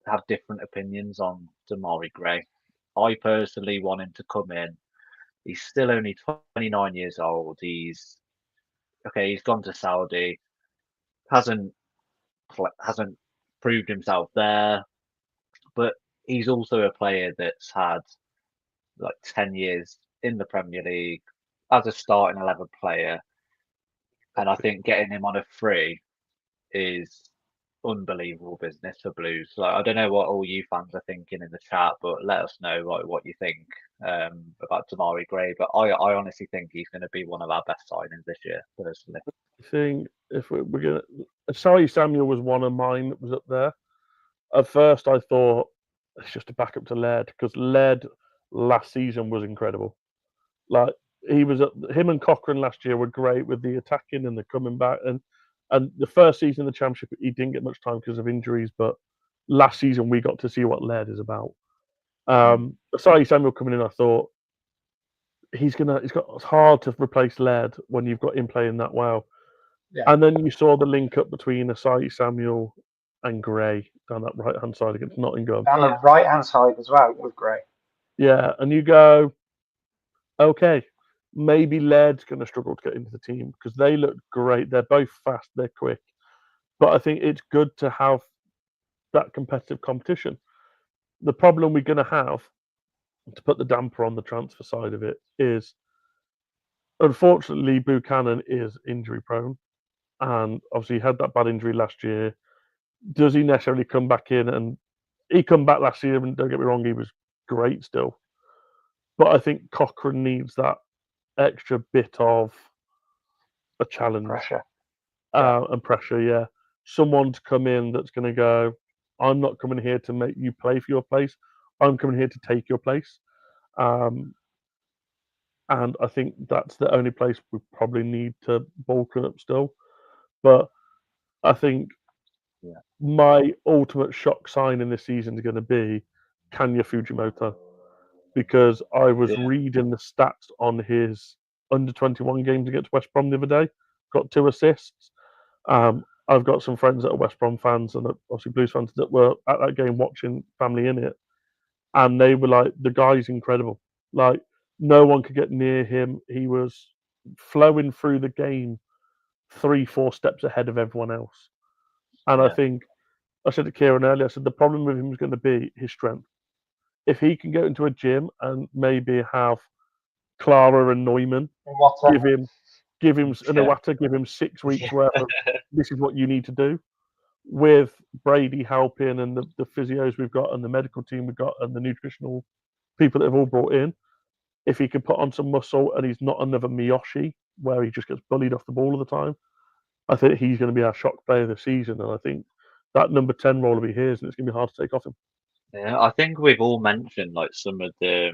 have different opinions on Damari Gray. I personally want him to come in. He's still only 29 years old. He's gone to Saudi, hasn't proved himself there, but he's also a player that's had like 10 years in the Premier League as a starting 11 player. And I think getting him on a free is unbelievable business for Blues. Like I don't know what all you fans are thinking in the chat, but let us know what you think about Damari Gray. But I honestly think he's going to be one of our best signings this year, personally. I think if we're gonna, sorry, Samuel was one of mine that was up there. At first, I thought it's just a backup to Laird because Laird last season was incredible. Like him and Cochrane last year were great with the attacking and the coming back, and the first season in the Championship he didn't get much time because of injuries, but last season we got to see what Laird is about. Sorry, Samuel coming in, I thought it's hard to replace Laird when you've got him playing that well. Yeah. And then you saw the link up between Asai Samuel and Gray down that right hand side against Nottingham. Down the right hand side as well with Gray. Yeah, and you go, okay, maybe Laird's going to struggle to get into the team because they look great. They're both fast, they're quick. But I think it's good to have that competitive competition. The problem we're going to have, to put the damper on the transfer side of it, is unfortunately Buchanan is injury prone. And obviously he had that bad injury last year. Does he necessarily come back in? And he come back last year, and don't get me wrong, he was great still. But I think Cochrane needs that extra bit of a challenge. Pressure. And pressure, yeah. Someone to come in that's going to go, I'm not coming here to make you play for your place. I'm coming here to take your place. And I think that's the only place we probably need to bulk up still. But I think my ultimate shock sign in this season is going to be Kanya Fujimoto, because I was reading the stats on his under 21 games against West Brom the other day. Got 2 assists. I've got some friends that are West Brom fans and obviously Blues fans that were at that game watching family in it, and they were like, the guy's incredible. Like, no one could get near him. He was flowing through the game 3-4 steps ahead of everyone else. And I think, I said to Kieran earlier, I said the problem with him is going to be his strength. If he can go into a gym and maybe have Clara and Neumann give him Iwata, give him 6 weeks worth of this is what you need to do, with Brady helping and the physios we've got and the medical team we've got and the nutritional people that have all brought in. If he can put on some muscle and he's not another Miyoshi where he just gets bullied off the ball all the time, I think he's going to be our shock player this season. And I think that number 10 role will be his, and it's going to be hard to take off him. Yeah, I think we've all mentioned like some of the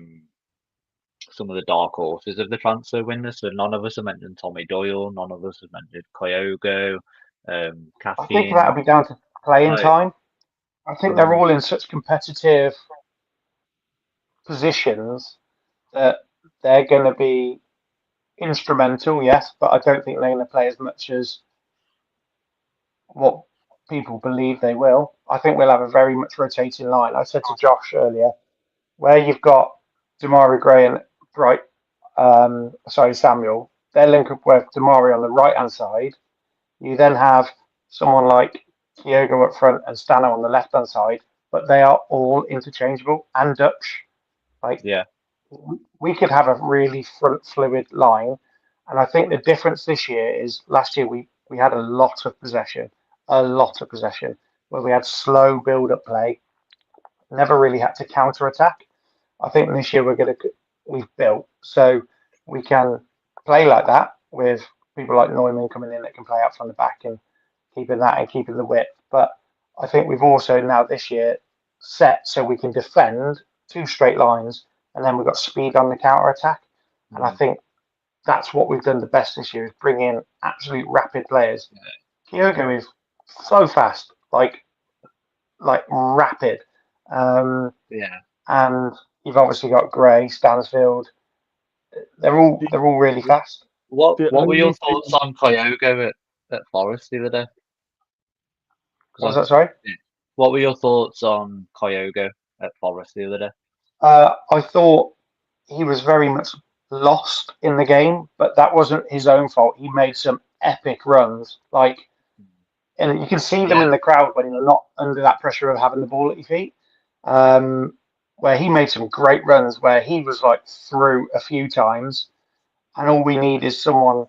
dark horses of the transfer window. So none of us have mentioned Tommy Doyle. None of us have mentioned Kyogo. I think that'll be down to playing time. I think they're all in such competitive positions that they're going to be instrumental, yes, but I don't think they're going to play as much as what people believe they will. I think we'll have a very much rotating line. I said to Josh earlier, where you've got Damari Gray and Samuel, they're linked up with Damari on the right hand side. You then have someone like Kyogo up front and Stano on the left hand side, but they are all interchangeable and Dutch. We could have a really front fluid line, and I think the difference this year is last year we had a lot of possession, where we had slow build up play, never really had to counter attack. I think this year we've built so we can play like that with people like Neumann coming in that can play out from the back and keeping the width. But I think we've also now this year set so we can defend 2 straight lines, and then we've got speed on the counter attack. And I think that's what we've done the best this year, is bring in absolute rapid players. Kyogo is so fast, like rapid. And you've obviously got Gray, Stansfield. They're all really fast. What were your thoughts on Kyogo at Forest the other day? What was that, sorry? What were your thoughts on Kyogo at Forest the other day? I thought he was very much lost in the game, but that wasn't his own fault. He made some epic runs, and you can see them in the crowd when you're not under that pressure of having the ball at your feet. Where he made some great runs, where he was through a few times, and all we need is someone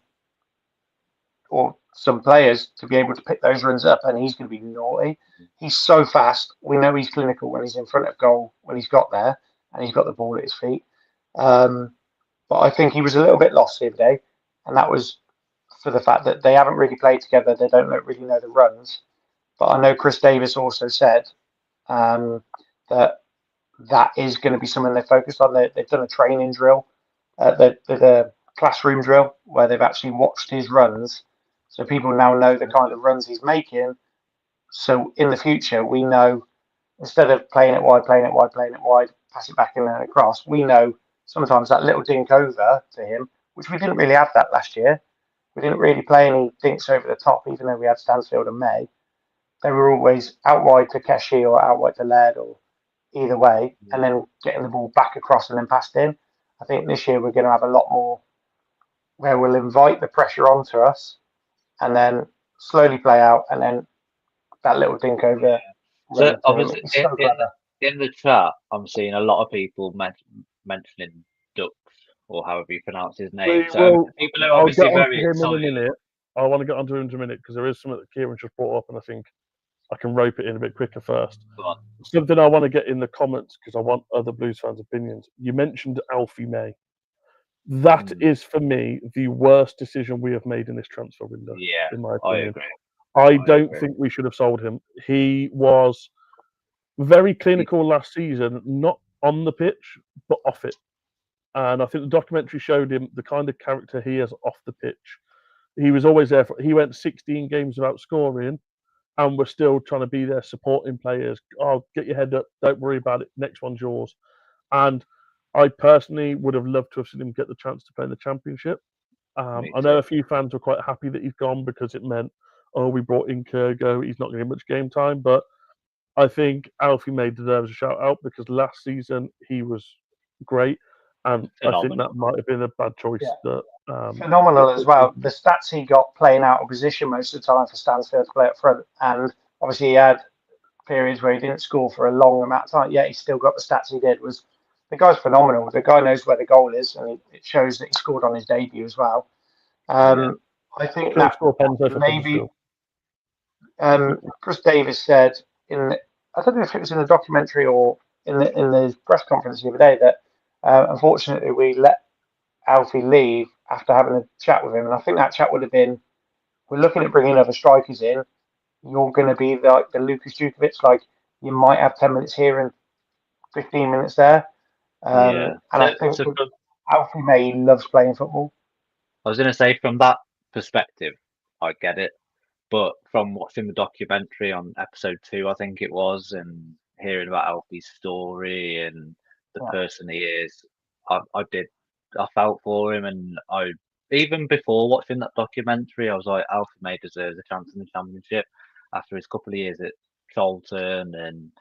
or some players to be able to pick those runs up, and he's going to be naughty. He's so fast. We know he's clinical when he's in front of goal, when he's got there and he's got the ball at his feet. But I think he was a little bit lost the other day, and that was for the fact that they haven't really played together. They don't really know the runs. But I know Chris Davies also said that is going to be something they focused on. They've done a training drill, the classroom drill, where they've actually watched his runs. So people now know the kind of runs he's making. So in the future, we know, instead of playing it wide, pass it back in and across, we know sometimes that little dink over to him, which we didn't really have that last year. We didn't really play any dinks over the top, even though we had Stansfield and May. they were always out wide to Keshi or out wide to Laird or either way, and then getting the ball back across and then passed in. I think this year we're going to have a lot more where we'll invite the pressure onto us and then slowly play out, and then that little dink over. So obviously, It's so clever. in the chat, I'm seeing a lot of people mentioning Dux, or however you pronounce his name. So people are I'll get obviously onto very him in a excited. minute. I want to get onto him in a minute because there is something that Kieran just brought up, and I think I can rope it in a bit quicker first. Go on. Something I want to get in the comments because I want other Blues fans' opinions. You mentioned Alfie May. That is, for me, the worst decision we have made in this transfer window, Yeah, in my I opinion. agree. I don't think we should have sold him. He was very clinical last season, not on the pitch, but off it. And I think the documentary showed him the kind of character he has off the pitch. He was always there. He went 16 games without scoring, and we're still trying to be there supporting players. Oh, get your head up. Don't worry about it. Next one's yours. And I personally would have loved to have seen him get the chance to play in the Championship. I know a few fans were quite happy that he's gone because it meant, oh, we brought in Kurgo. He's not going to get much game time. But I think Alfie May deserves a shout out because last season he was great. And I think that might have been a bad choice. Yeah. That Phenomenal as well. The stats he got playing out of position most of the time for Stansfield to play up front. And obviously he had periods where he didn't score for a long amount of time, yet he still got the stats he did. The guy's phenomenal. The guy knows where the goal is, and it shows that he scored on his debut as well. I think that maybe Chris Davies said I don't know if it was in the documentary or in the press conference the other day that unfortunately we let Alfie leave after having a chat with him, and I think that chat would have been, we're looking at bringing other strikers in. You're going to be like the Lucas Djukovic, like you might have 10 minutes here and 15 minutes there. And I think Alfie May loves playing football. I was going to say, from that perspective, I get it. But from watching the documentary on episode 2, I think it was, and hearing about Alfie's story and the person he is, I felt for him. And even before watching that documentary, I was like, Alfie May deserves a chance in the Championship after his couple of years at Charlton and,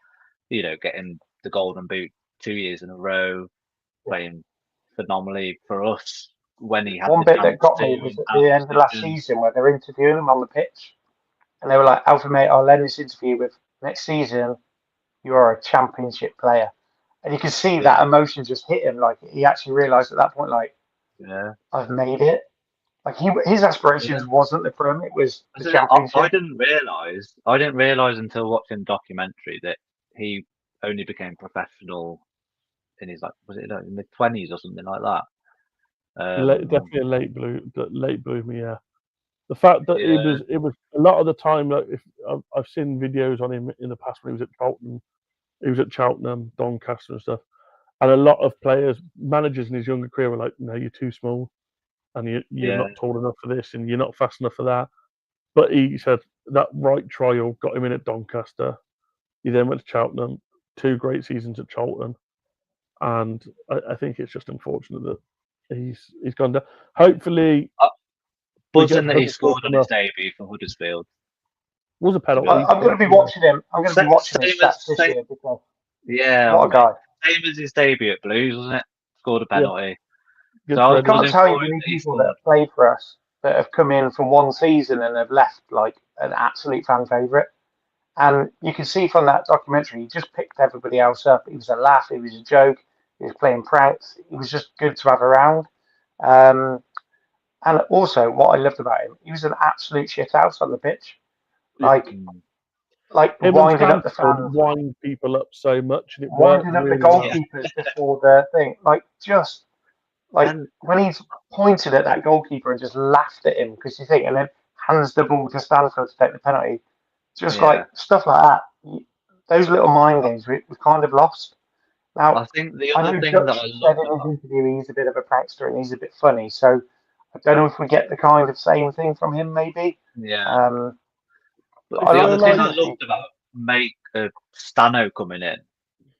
getting the Golden Boot 2 years in a row, playing phenomenally for us when he had one the bit chance that got me was at the end of last season where they're interviewing him on the pitch, and they were like, Alfie May, I'll end this interview with, next season you are a Championship player. And you can see that emotion just hit him. Like he actually realised at that point, like, I've made it. Like his aspirations wasn't the Prem; it was the Championship. I didn't realise until watching the documentary that he only became professional in his in the 20s or something like that. Definitely a late bloomer, yeah. The fact that it was a lot of the time. Like if I've seen videos on him in the past when he was at Cheltenham, Doncaster and stuff, and a lot of managers in his younger career were like, "No, you're too small, and you're not tall enough for this, and you're not fast enough for that." But he said that right trial got him in at Doncaster. He then went to Cheltenham, 2 great seasons at Charlton, and I think it's just unfortunate that he's gone down. Hopefully, buzzing that he scored on his debut for Huddersfield. Was a penalty. I'm going to be watching him. I'm going to be watching his stats this year because what a guy. Same as his debut at Blues, wasn't it? Scored a penalty. Yeah. So I can't tell you many people that have played for us that have come in for one season and have left like an absolute fan favourite. And you can see from that documentary, he just picked everybody else up. He was a laugh. He was a joke. He was playing pranks. He was just good to have around. And also, what I loved about him, he was an absolute shithouse on the pitch. Like winding up the fans, wind people up so much, and it winding up the goalkeepers before the thing. When he's pointed at that goalkeeper and just laughed at him because you think, and then hands the ball to Stansfield to take the penalty. Just like stuff like that. Those little mind games we kind of lost. Now, I think the other thing that I said in his interview, he's a bit of a prankster and he's a bit funny. So I don't know if we get the kind of same thing from him, maybe. Yeah. But the other thing I loved about Stano coming in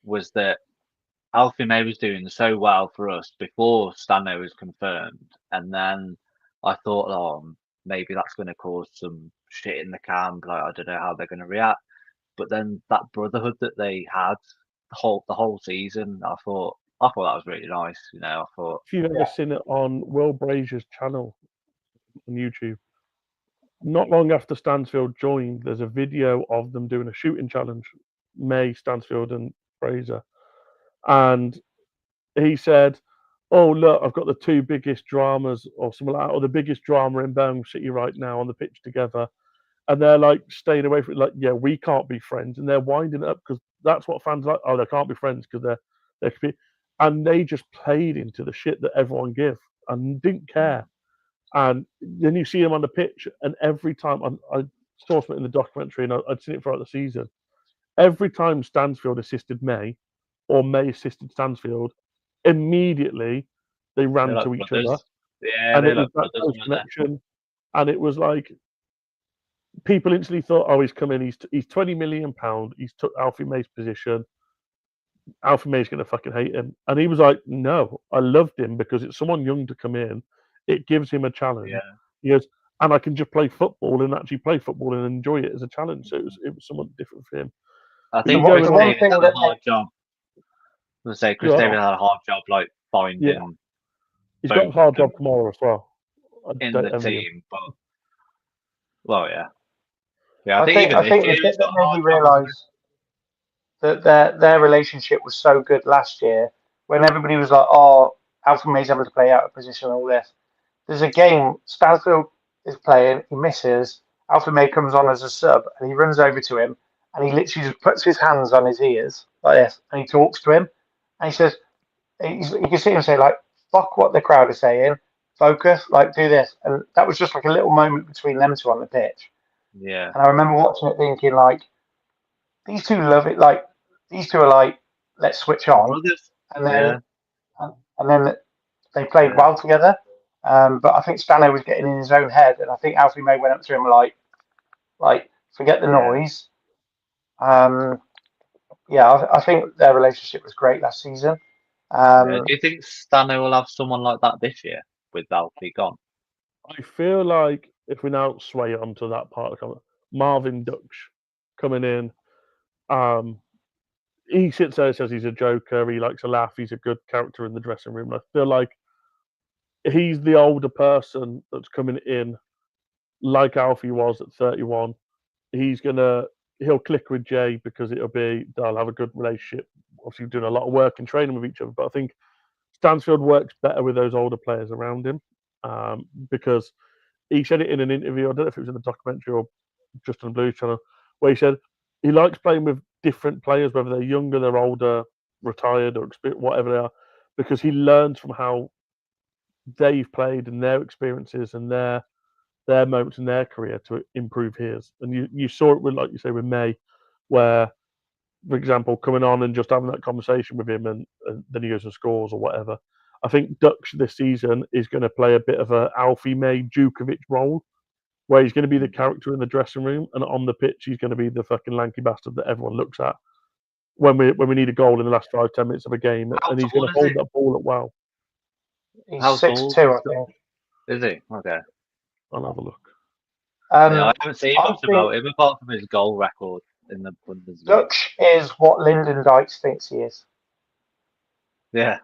was that Alfie May was doing so well for us before Stano was confirmed, and then I thought, maybe that's going to cause some shit in the camp. Like I don't know how they're going to react. But then that brotherhood that they had the whole season, I thought that was really nice. You know, I thought If you've ever seen it on Will Brazier's channel on YouTube, not long after Stansfield joined, there's a video of them doing a shooting challenge, May, Stansfield, and Fraser. And he said, "Oh, look, I've got the two biggest dramas, or something like that, or the biggest drama in Birmingham City right now on the pitch together." And they're like staying away from it, like, yeah, we can't be friends. And they're winding it up because that's what fans like. Oh, they can't be friends because they're, and they just played into the shit that everyone give and didn't care. And then you see him on the pitch, and every time I saw something in the documentary, and I'd seen it throughout the season. Every time Stansfield assisted May, or May assisted Stansfield, immediately they ran they're like to each brothers. other, Yeah, and they're it was like that brothers, close weren't they? connection. And it was like people instantly thought, "Oh, he's come in. He's £20 million. He's took Alfie May's position. Alfie May's going to fucking hate him." And he was like, "No, I loved him because it's someone young to come in. It gives him a challenge." Yeah. He goes, "And I can just play football and actually play football and enjoy it as a challenge." So it was somewhat different for him. I But think you go Chris in one Davies thing had a that hard job. I was say Chris Yeah. Davies had a hard job, like finding Yeah. He's got a both hard of them job tomorrow as well. I in don't the envy him. team. But well, yeah. I I think think even this the year bit he's that got a made hard me job. Hasn't realise that their relationship was so good last year, when everybody was like, "Oh, Alfie May's having to play out of position and all this." There's a game Stansfield is playing, he misses. Alfie May comes on as a sub, and he runs over to him, and he literally just puts his hands on his ears like this, and he talks to him, and he says, you can see him say like, "Fuck what the crowd is saying, focus, like do this," and that was just like a little moment between them two on the pitch. Yeah. And I remember watching it, thinking like, these two love it. Like these two are like, let's switch on, Brothers. and then Yeah. and then they played Yeah. well together. But I think Stano was getting in his own head, and I think Alfie May went up to him like forget the noise. I think their relationship was great last season. Do you think Stano will have someone like that this year with Alfie gone? I feel like if we now sway onto that part of the comment, Marvin Dutch coming in, he sits there and says he's a joker, he likes to laugh, he's a good character in the dressing room. I feel like he's the older person that's coming in, like Alfie was at 31. He'll click with Jay because they'll have a good relationship. Obviously, doing a lot of work and training with each other. But I think Stansfield works better with those older players around him because he said it in an interview. I don't know if it was in the documentary or just on the Blue Channel, where he said he likes playing with different players, whether they're younger, they're older, retired, or whatever they are, because he learns from how they've played and their experiences and their moments in their career to improve his. And you saw it with, like you say, with May, where, for example, coming on and just having that conversation with him, and then he goes and scores or whatever. I think Dutch this season is going to play a bit of a Alfie May Djukovic role, where he's going to be the character in the dressing room, and on the pitch he's going to be the fucking lanky bastard that everyone looks at when we need a goal in the last 5-10 minutes of a game, How and he's going tall to is hold he? that ball up well. he's How 6'2", tall? I think. Is he? Okay. I'll have a look. Yeah, I haven't seen I much think about him apart from his goal record in the Bundesliga. Dutch is what Lyndon Dykes thinks he is. Yeah.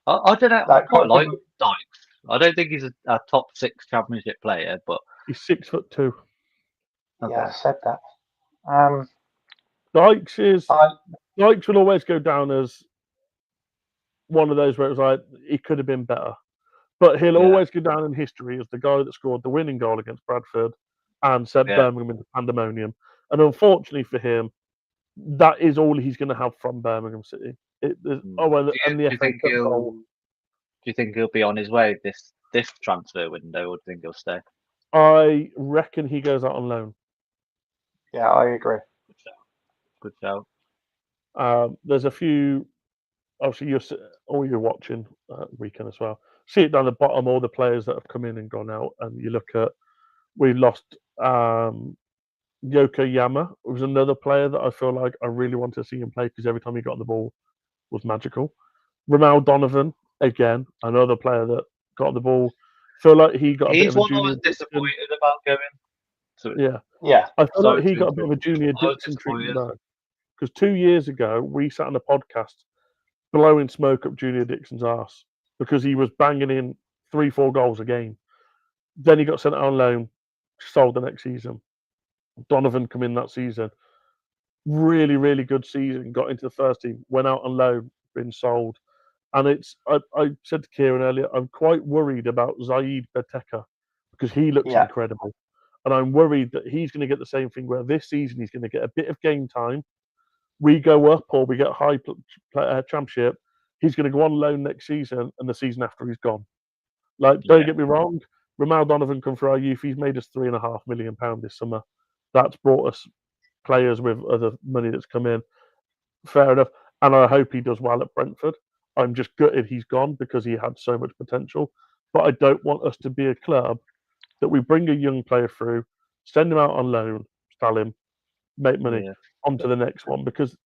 I don't know. I Like, quite like probably- Dykes. I don't think he's a top 6 championship player, but He's 6'2". okay. Yeah, I said that. Dykes will always go down as one of those where it was like he could have been better, but he'll always go down in history as the guy that scored the winning goal against Bradford and sent Birmingham into pandemonium. And unfortunately for him, that is all he's going to have from Birmingham City. And the FA Cup goal. Do you think he'll be on his way this transfer window, or do you think he'll stay? I reckon he goes out on loan. Yeah, I agree. Good shout. There's a few. Obviously, you're watching weekend as well. See it down the bottom, all the players that have come in and gone out, and you look at. We lost Yokoyama. It was another player that I feel like I really wanted to see him play because every time he got the ball was magical. Ramal Donovan, again, another player that got the ball. Feel like he got a bit He's of a one I junior. was disappointed about going. So Yeah. Yeah, I feel sorry like he to got a bit of a interrupt. Junior I was Dixon treatment disappointed. though. Because 2 years ago, we sat on a podcast blowing smoke up Junior Dixon's arse because he was banging in 3-4 goals a game. Then he got sent out on loan, sold the next season. Donovan come in that season. Really, really good season. Got into the first team, went out on loan, been sold. And I said to Kieran earlier, I'm quite worried about Zaid Beteka because he looks yeah, incredible. And I'm worried that he's going to get the same thing where this season he's going to get a bit of game time. We go up or we get high championship. He's going to go on loan next season and the season after he's gone. Like, don't Yeah, get me wrong, Ramal Donovan come for our youth. He's made us £3.5 million this summer. That's brought us players with other money that's come in. Fair enough. And I hope he does well at Brentford. I'm just gutted he's gone because he had so much potential. But I don't want us to be a club that we bring a young player through, send him out on loan, sell him, make money, yeah. on to the next one because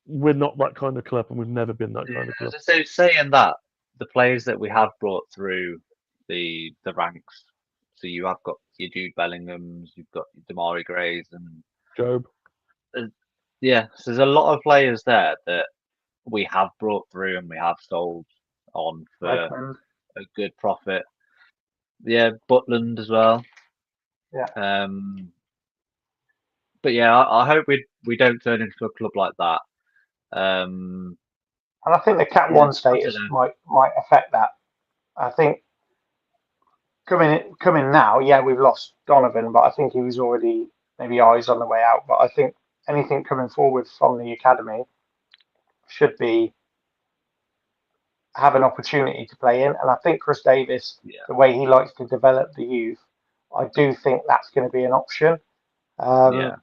we're not that kind of club and we've never been that Yeah, kind of club. so saying that, the players that we have brought through the ranks, so you have got your Jude Bellinghams, you've got your Damari Grays, and Job. yeah, so there's a lot of players there that we have brought through and we have sold on for Redmond. a good profit. Yeah, Butland as well. Yeah. But yeah, I hope we don't turn into a club like that. And I think the Cat Yeah, One I don't status know. might affect that. I think coming now, yeah, we've lost Donovan, but I think he was already maybe eyes on the way out. But I think anything coming forward from the academy should be have an opportunity to play in. And I think Chris Davies, Yeah, the way he likes to develop the youth, I do think that's going to be an option. yeah,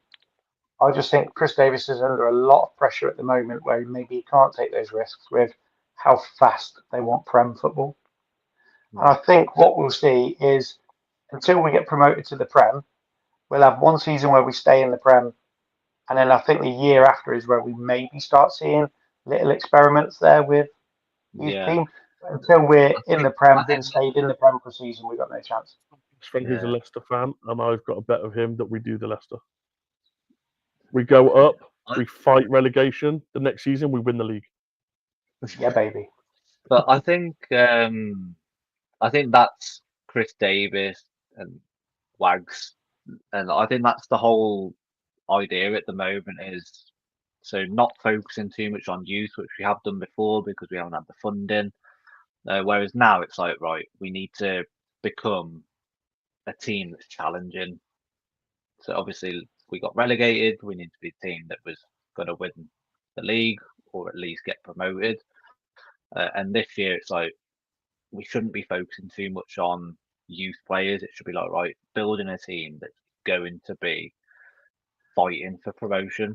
I just think Chris Davies is under a lot of pressure at the moment where maybe he can't take those risks with how fast they want Prem football. And I think what we'll see is until we get promoted to the Prem, we'll have one season where we stay in the Prem. And then I think the year after is where we maybe start seeing little experiments there with youth yeah. team. Until we're in the Prem, I being think stayed in the Prem for a season, we've got no chance. Best friend who's a yeah. Leicester fan, and I've got a bet of him that we do the Leicester. We go up, we fight relegation. The next season, we win the league. Yeah, baby. But I think that's Chris Davis and Wags, and I think that's the whole idea at the moment is so not focusing too much on youth, which we have done before because we haven't had the funding. Whereas now it's like, right, we need to become a team that's challenging. So obviously we got relegated. We need to be a team that was going to win the league or at least get promoted. And this year it's like we shouldn't be focusing too much on youth players. It should be like, right, building a team that's going to be fighting for promotion,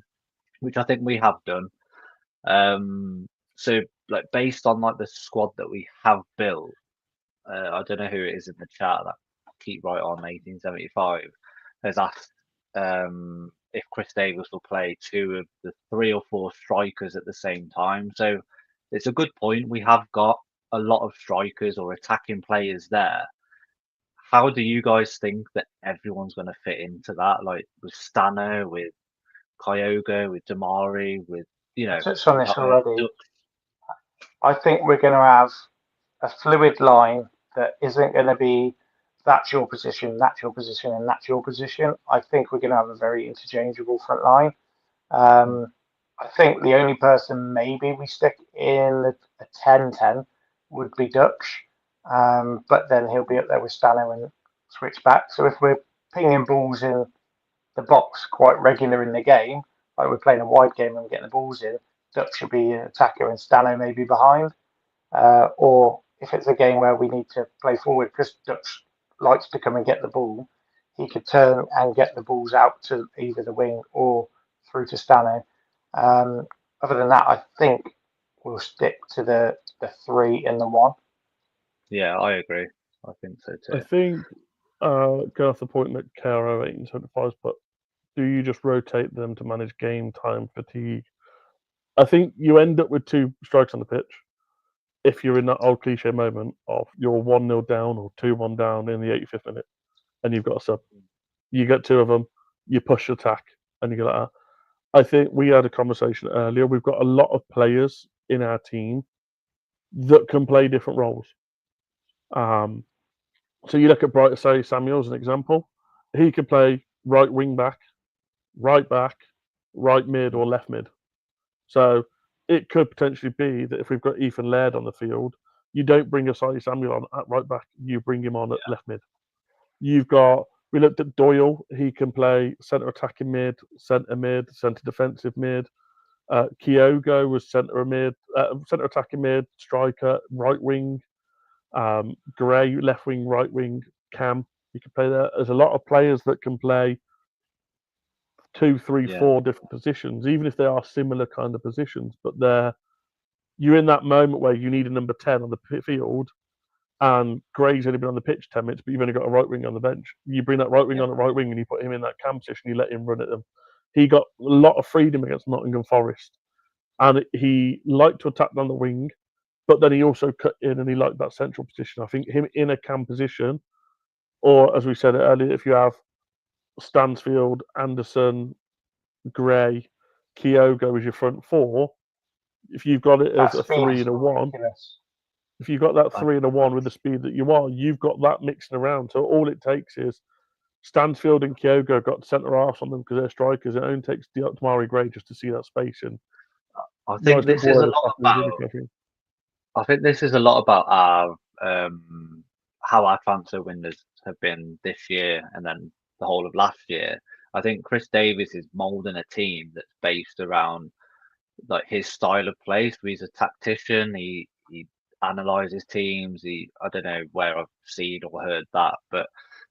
which I think we have done. So like based on like the squad that we have built, I don't know who it is in the chat that keep right on 1875 has asked if Chris Davies will play two of the 3 or 4 strikers at the same time. So it's a good point. We have got a lot of strikers or attacking players there. How do you guys think that everyone's going to fit into that? Like with Stano, with Kyogo, with Damari, with I touched on this already. Dux. I think we're going to have a fluid line that isn't going to be that's your position, that's your position, and that's your position. I think we're going to have a very interchangeable front line. I think the only person maybe we stick in a 10-10 would be Dutch, but then he'll be up there with Stano and switch back. So if we're pinging balls in the box quite regular in the game, like we're playing a wide game and we're getting the balls in, Dutch should be an attacker and Stano maybe behind. Or if it's a game where we need to play forward, because Dutch likes to come and get the ball, he could turn and get the balls out to either the wing or through to Stano. Other than that, I think we'll stick to the 3 and the 1. Yeah, I agree. I think so I too. think, going off the point that KRO 1875's put, do you just rotate them to manage game time fatigue? I think you end up with 2 strikes on the pitch if you're in that old cliche moment of you're 1-0 down or 2-1 down in the 85th minute and you've got a sub. You get two of them, you push attack, and you go like that. I think we had a conversation earlier. We've got a lot of players in our team that can play different roles. So you look at Bright, say Samuel as an example. He could play right wing back, right back, right mid, or left mid. So it could potentially be that if we've got Ethan Laird on the field, you don't bring Asai Samuel on at right back, you bring him on at left mid. We looked at Doyle, he can play centre attacking mid, centre defensive mid. Kyogo was centre attacking mid, striker, right wing. Gray, left wing, right wing, Cam, you can play there. There's a lot of players that can play 2, 3, 4 different positions, even if they are similar kind of positions. But you're in that moment where you need a number 10 on the field, and Gray's only been on the pitch 10 minutes, but you've only got a right wing on the bench. You bring that right wing on the right wing, and you put him in that Cam position. You let him run at them. He got a lot of freedom against Nottingham Forest, and he liked to attack down the wing. But then he also cut in and he liked that central position. I think him in a Cam position, or as we said earlier, if you have Stansfield, Anderson, Gray, Kyogo as your front four, if you've got it as a 3 and a 1, if you've got that 3 and a 1 with the speed that you are, you've got that mixing around. So all it takes is Stansfield and Kyogo got centre half on them because they're strikers. It only takes Tamari Gray just to see that space. And I think this is a lot about. I think this is a lot about our how our transfer windows have been this year and then the whole of last year. I think Chris Davies is moulding a team that's based around like his style of play. So he's a tactician. He analyzes teams. I don't know where I've seen or heard that, but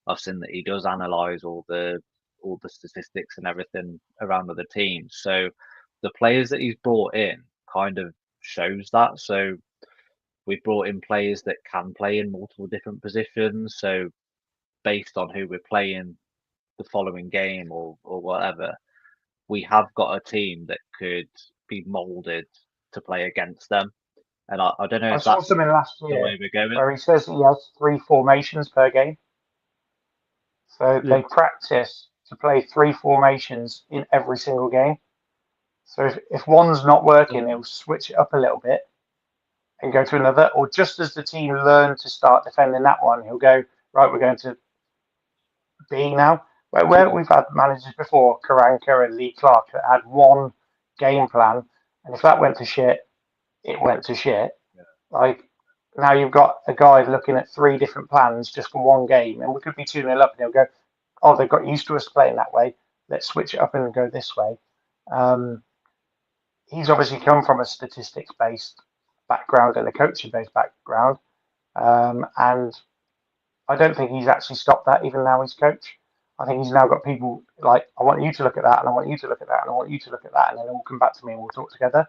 I've seen that he does analyze all the statistics and everything around other teams. So the players that he's brought in kind of shows that. So we've brought in players that can play in multiple different positions. So based on who we're playing the following game or whatever, we have got a team that could be moulded to play against them. And I don't know if that's something last year the way we're going. Where he says he has 3 formations per game. So they practice to play 3 formations in every single game. So if one's not working, he'll switch it up a little bit and go to another. Or just as the team learn to start defending that one, he'll go, right, we're going to B now. Where we've had managers before, Karanka and Lee Clark, that had one game plan, and if that went to shit, it went to shit. Yeah. Like now you've got a guy looking at 3 different plans just for one game, and we could be 2-0 up, and he'll go, oh, they've got used to us playing that way. Let's switch it up and go this way. He's obviously come from a statistics-based background and a coaching-based background, and I don't think he's actually stopped that even now he's coach. I think he's now got people like, I want you to look at that, and I want you to look at that, and I want you to look at that, and then they'll come back to me and we'll talk together.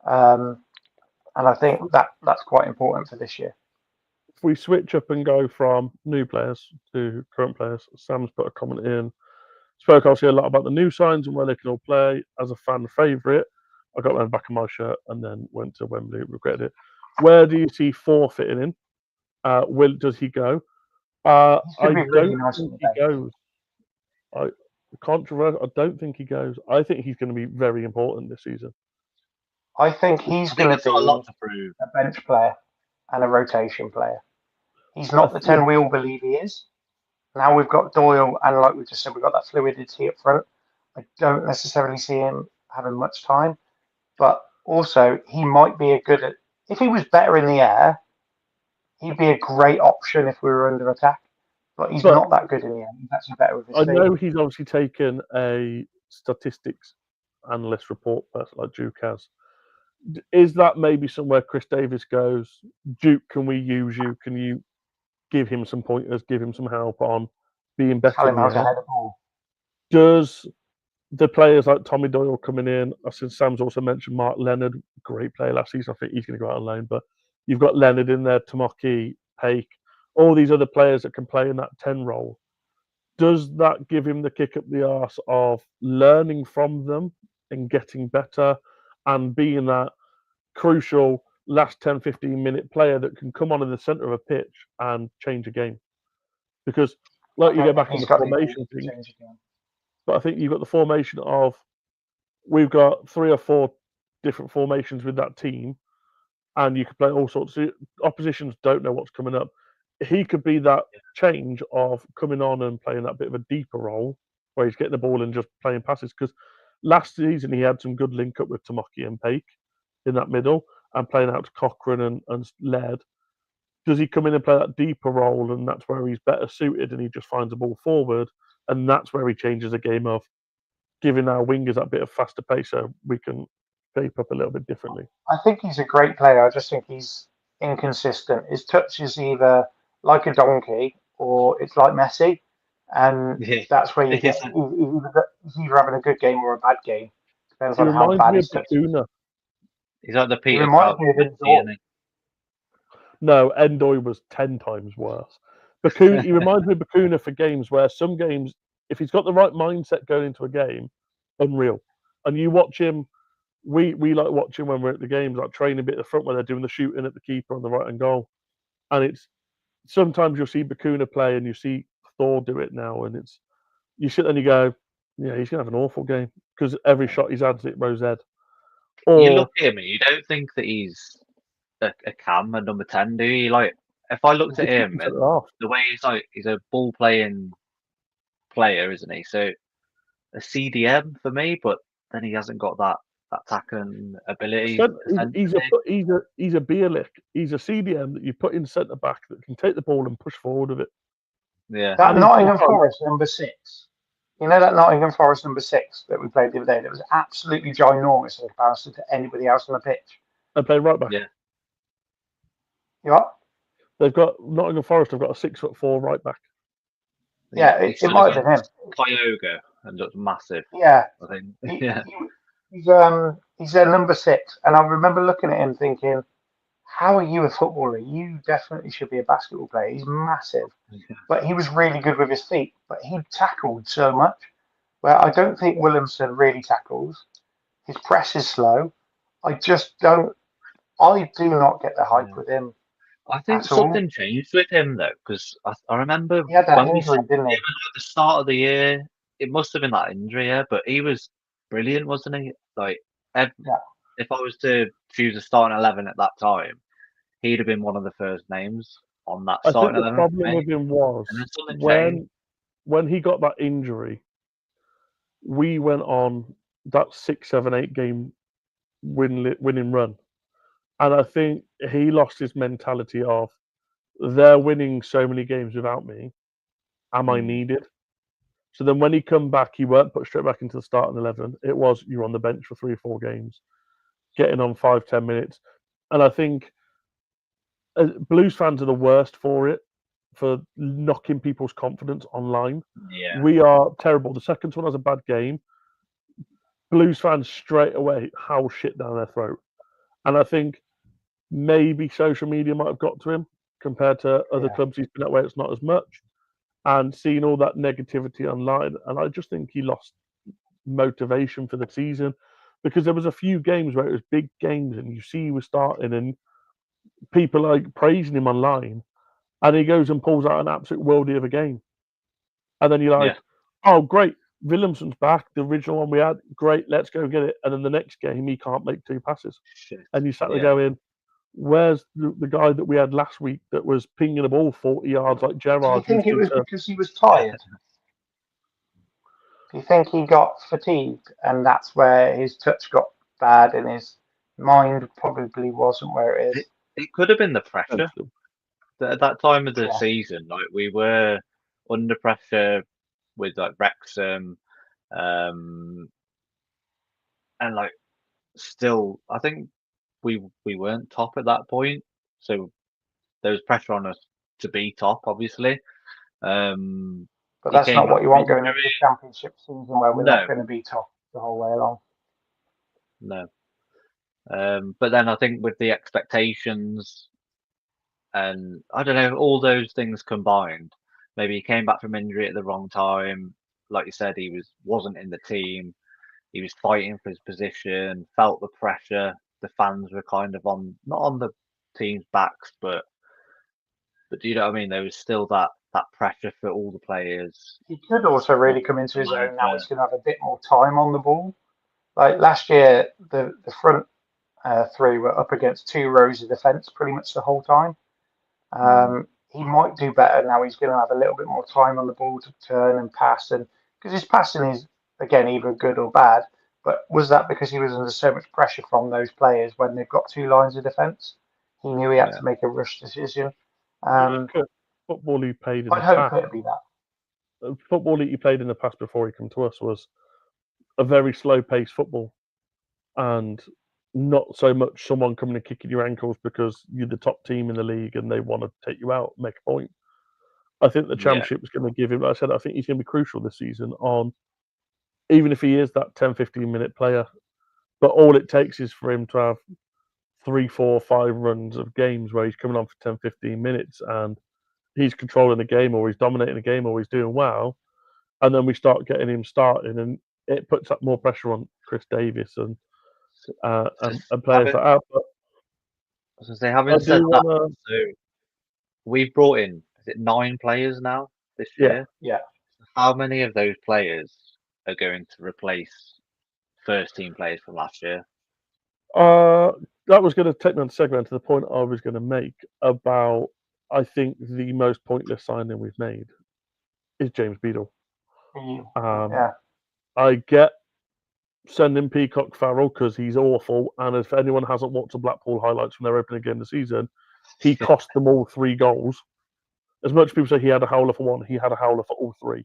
And I think that's quite important for this year. If we switch up and go from new players to current players, Sam's put a comment in. Spoke obviously a lot about the new signs and where they can all play. As a fan favourite, I got them back in my shirt and then went to Wembley, regretted it. Where do you see 4 fitting in? Does he go? I don't think he goes. Controversial. I don't think he goes. I think he's going to be very important this season. I think he's going to be a bench player and a rotation player. He's not the 10 we all believe he is. Now we've got Doyle, and like we just said, we've got that fluidity up front. I don't necessarily see him having much time, but also he might be if he was better in the air, he'd be a great option if we were under attack. But he's not that good in the air. He's actually better with his feet. I know he's obviously taken a statistics analyst report person like Duke has. Is that maybe somewhere Chris Davies goes, Duke, can we use you? Can you give him some pointers, give him some help on being better? Tell him how to head the ball. Does the players like Tommy Doyle coming in? I think Sam's also mentioned Mark Leonard, great player last season. I think he's going to go out on loan, but you've got Leonard in there, Tomoki, Hake, all these other players that can play in that 10 role. Does that give him the kick up the arse of learning from them and getting better and being that crucial last 10, 15-minute player that can come on in the centre of a pitch and change a game? Because Like I you don't go think back on he's the got the ability formation to thing, change again. but I think you've got the formation of we've got 3 or 4 different formations with that team, and you could play all sorts. Oppositions don't know what's coming up. He could be that change of coming on and playing that bit of a deeper role where he's getting the ball and just playing passes. Because last season he had some good link up with Tomoki and Paik in that middle and playing out to Cochrane and Laird. Does he come in and play that deeper role, and that's where he's better suited, and he just finds the ball forward, and that's where he changes the game of giving our wingers that bit of faster pace so we can shape up a little bit differently. I think he's a great player. I just think he's inconsistent. His touch is either like a donkey or it's like Messi, and Yeah, that's where you get he's, he's either having a good game or a bad game. Depends He on how reminds bad me of his touch is. Bakuna. he's like the He Peter reminds Crouch me of of him. Messi, isn't No, Endoy was 10 times worse. Bakuna, he reminds me of Bakuna for games where some games, if he's got the right mindset going into a game, unreal. And you watch him, we like watching when we're at the games, like training a bit at the front where they're doing the shooting at the keeper on the right hand goal. And it's sometimes you'll see Bakuna play and you see Thor do it now, and it's you sit there and you go, yeah, he's gonna have an awful game because every shot he's had hit Rose Ed. You Or look at him and you don't think that he's a cam, a number 10, do you? Like, if I looked at him and half. the way he's a ball playing player, isn't he? So a CDM for me, but then he hasn't got that tackling ability. He's a Bielik. He's a CDM that you put in centre back that can take the ball and push forward with it. Yeah, That And Nottingham Forest number 6. You know that Nottingham Forest number 6 that we played the other day? That was absolutely ginormous in comparison to anybody else on the pitch. and play right back. yeah. You what? They've got Nottingham Forest. Have got a 6'4" right back. Yeah, He it stood might have been him. against Kyogo and looked massive. Yeah, I think. he, Yeah, he's a number 6, and I remember looking at him thinking, "How are you a footballer? You definitely should be a basketball player." He's massive, but he was really good with his feet. But he tackled so much. Where I don't think Williamson really tackles. His press is slow. I just don't. I do not get the hype yeah. with him I think at all. something changed with him though, because I remember He had that when we injury, signed didn't him he? at the start of the year. It must have been that injury, yeah. But he was brilliant, wasn't he? Like, Yeah. if I was to choose a starting 11 at that time, he'd have been one of the first names on that I think starting the 11 for problem me. with him was And then something changed. when he got that injury, we went on that 6, 7, 8 game winning run, and I think he lost his mentality of they're winning so many games without me. Am I needed? So then when he come back, he weren't put straight back into the starting 11. It was you're on the bench for 3 or 4 games, getting on 5, 10 minutes. And I think Blues fans are the worst for it, for knocking people's confidence online. Yeah, We are terrible. The second one has a bad game. Blues fans straight away howl shit down their throat. And I think maybe social media might have got to him compared to other Yeah. clubs he's been at where it's not as much. And seeing all that negativity online, and I just think he lost motivation for the season because there was a few games where it was big games and you see he was starting and people like praising him online, and he goes and pulls out an absolute worldie of a game, and then you're like, yeah. oh great, Williamson's back, the original one we had, great, let's go get it. And then the next game he can't make 2 passes, Shit. and you sat there Yeah. going, where's the guy that we had last week that was pinging the ball 40 yards like Do you Gerrard think used it was to? because he was tired? Do you think he got fatigued and that's where his touch got bad and his mind probably wasn't where it is? It could have been the pressure. At that time of the Yeah. season, like we were under pressure with like Wrexham, and like still, I think we weren't top at that point, so there was pressure on us to be top, obviously. But He that's came not back what you from want going into injury. the championship season where we're not No, going to be top the whole way along. no. But then I think with the expectations and I don't know, all those things combined, maybe he came back from injury at the wrong time. Like you said, he wasn't in the team. He was fighting for his position, felt the pressure. The fans were kind of not on the team's backs, but do you know what I mean? There was still that that pressure for all the players. He could also really come into his Like, own now. He's going to have a bit more time on the ball. Like last year, the front three were up against 2 rows of defence pretty much the whole time. He might do better now. He's going to have a little bit more time on the ball to turn and pass, and because his passing is again either good or bad. But was that because he was under so much pressure from those players when they've got 2 lines of defence? He knew he had to make a rush decision. Football he played in I'd the hope past. it'd be that. Football that he played in the past before he came to us was a very slow-paced football, and not so much someone coming and kicking your ankles because you're the top team in the league and they want to take you out, make a point. I think the championship is going to give him, like I said, I think he's going to be crucial this season on, even if he is that 10, 15-minute player, but all it takes is for him to have 3, 4, 5 runs of games where he's coming on for 10, 15 minutes and he's controlling the game or he's dominating the game or he's doing well. And then we start getting him starting and it puts up more pressure on Chris Davies and players like that. But so they haven't said that. So we've brought in, is it 9 players now this year? Yeah. How many of those players are going to replace first team players from last year? That was going to take me on the segment to the point I was going to make about, I think, the most pointless signing we've made is James Beadle. I get sending Peacock Farrell because he's awful, and if anyone hasn't watched the Blackpool highlights from their opening game of the season, he cost them all 3 goals. As much as people say he had a howler for 1, he had a howler for all 3.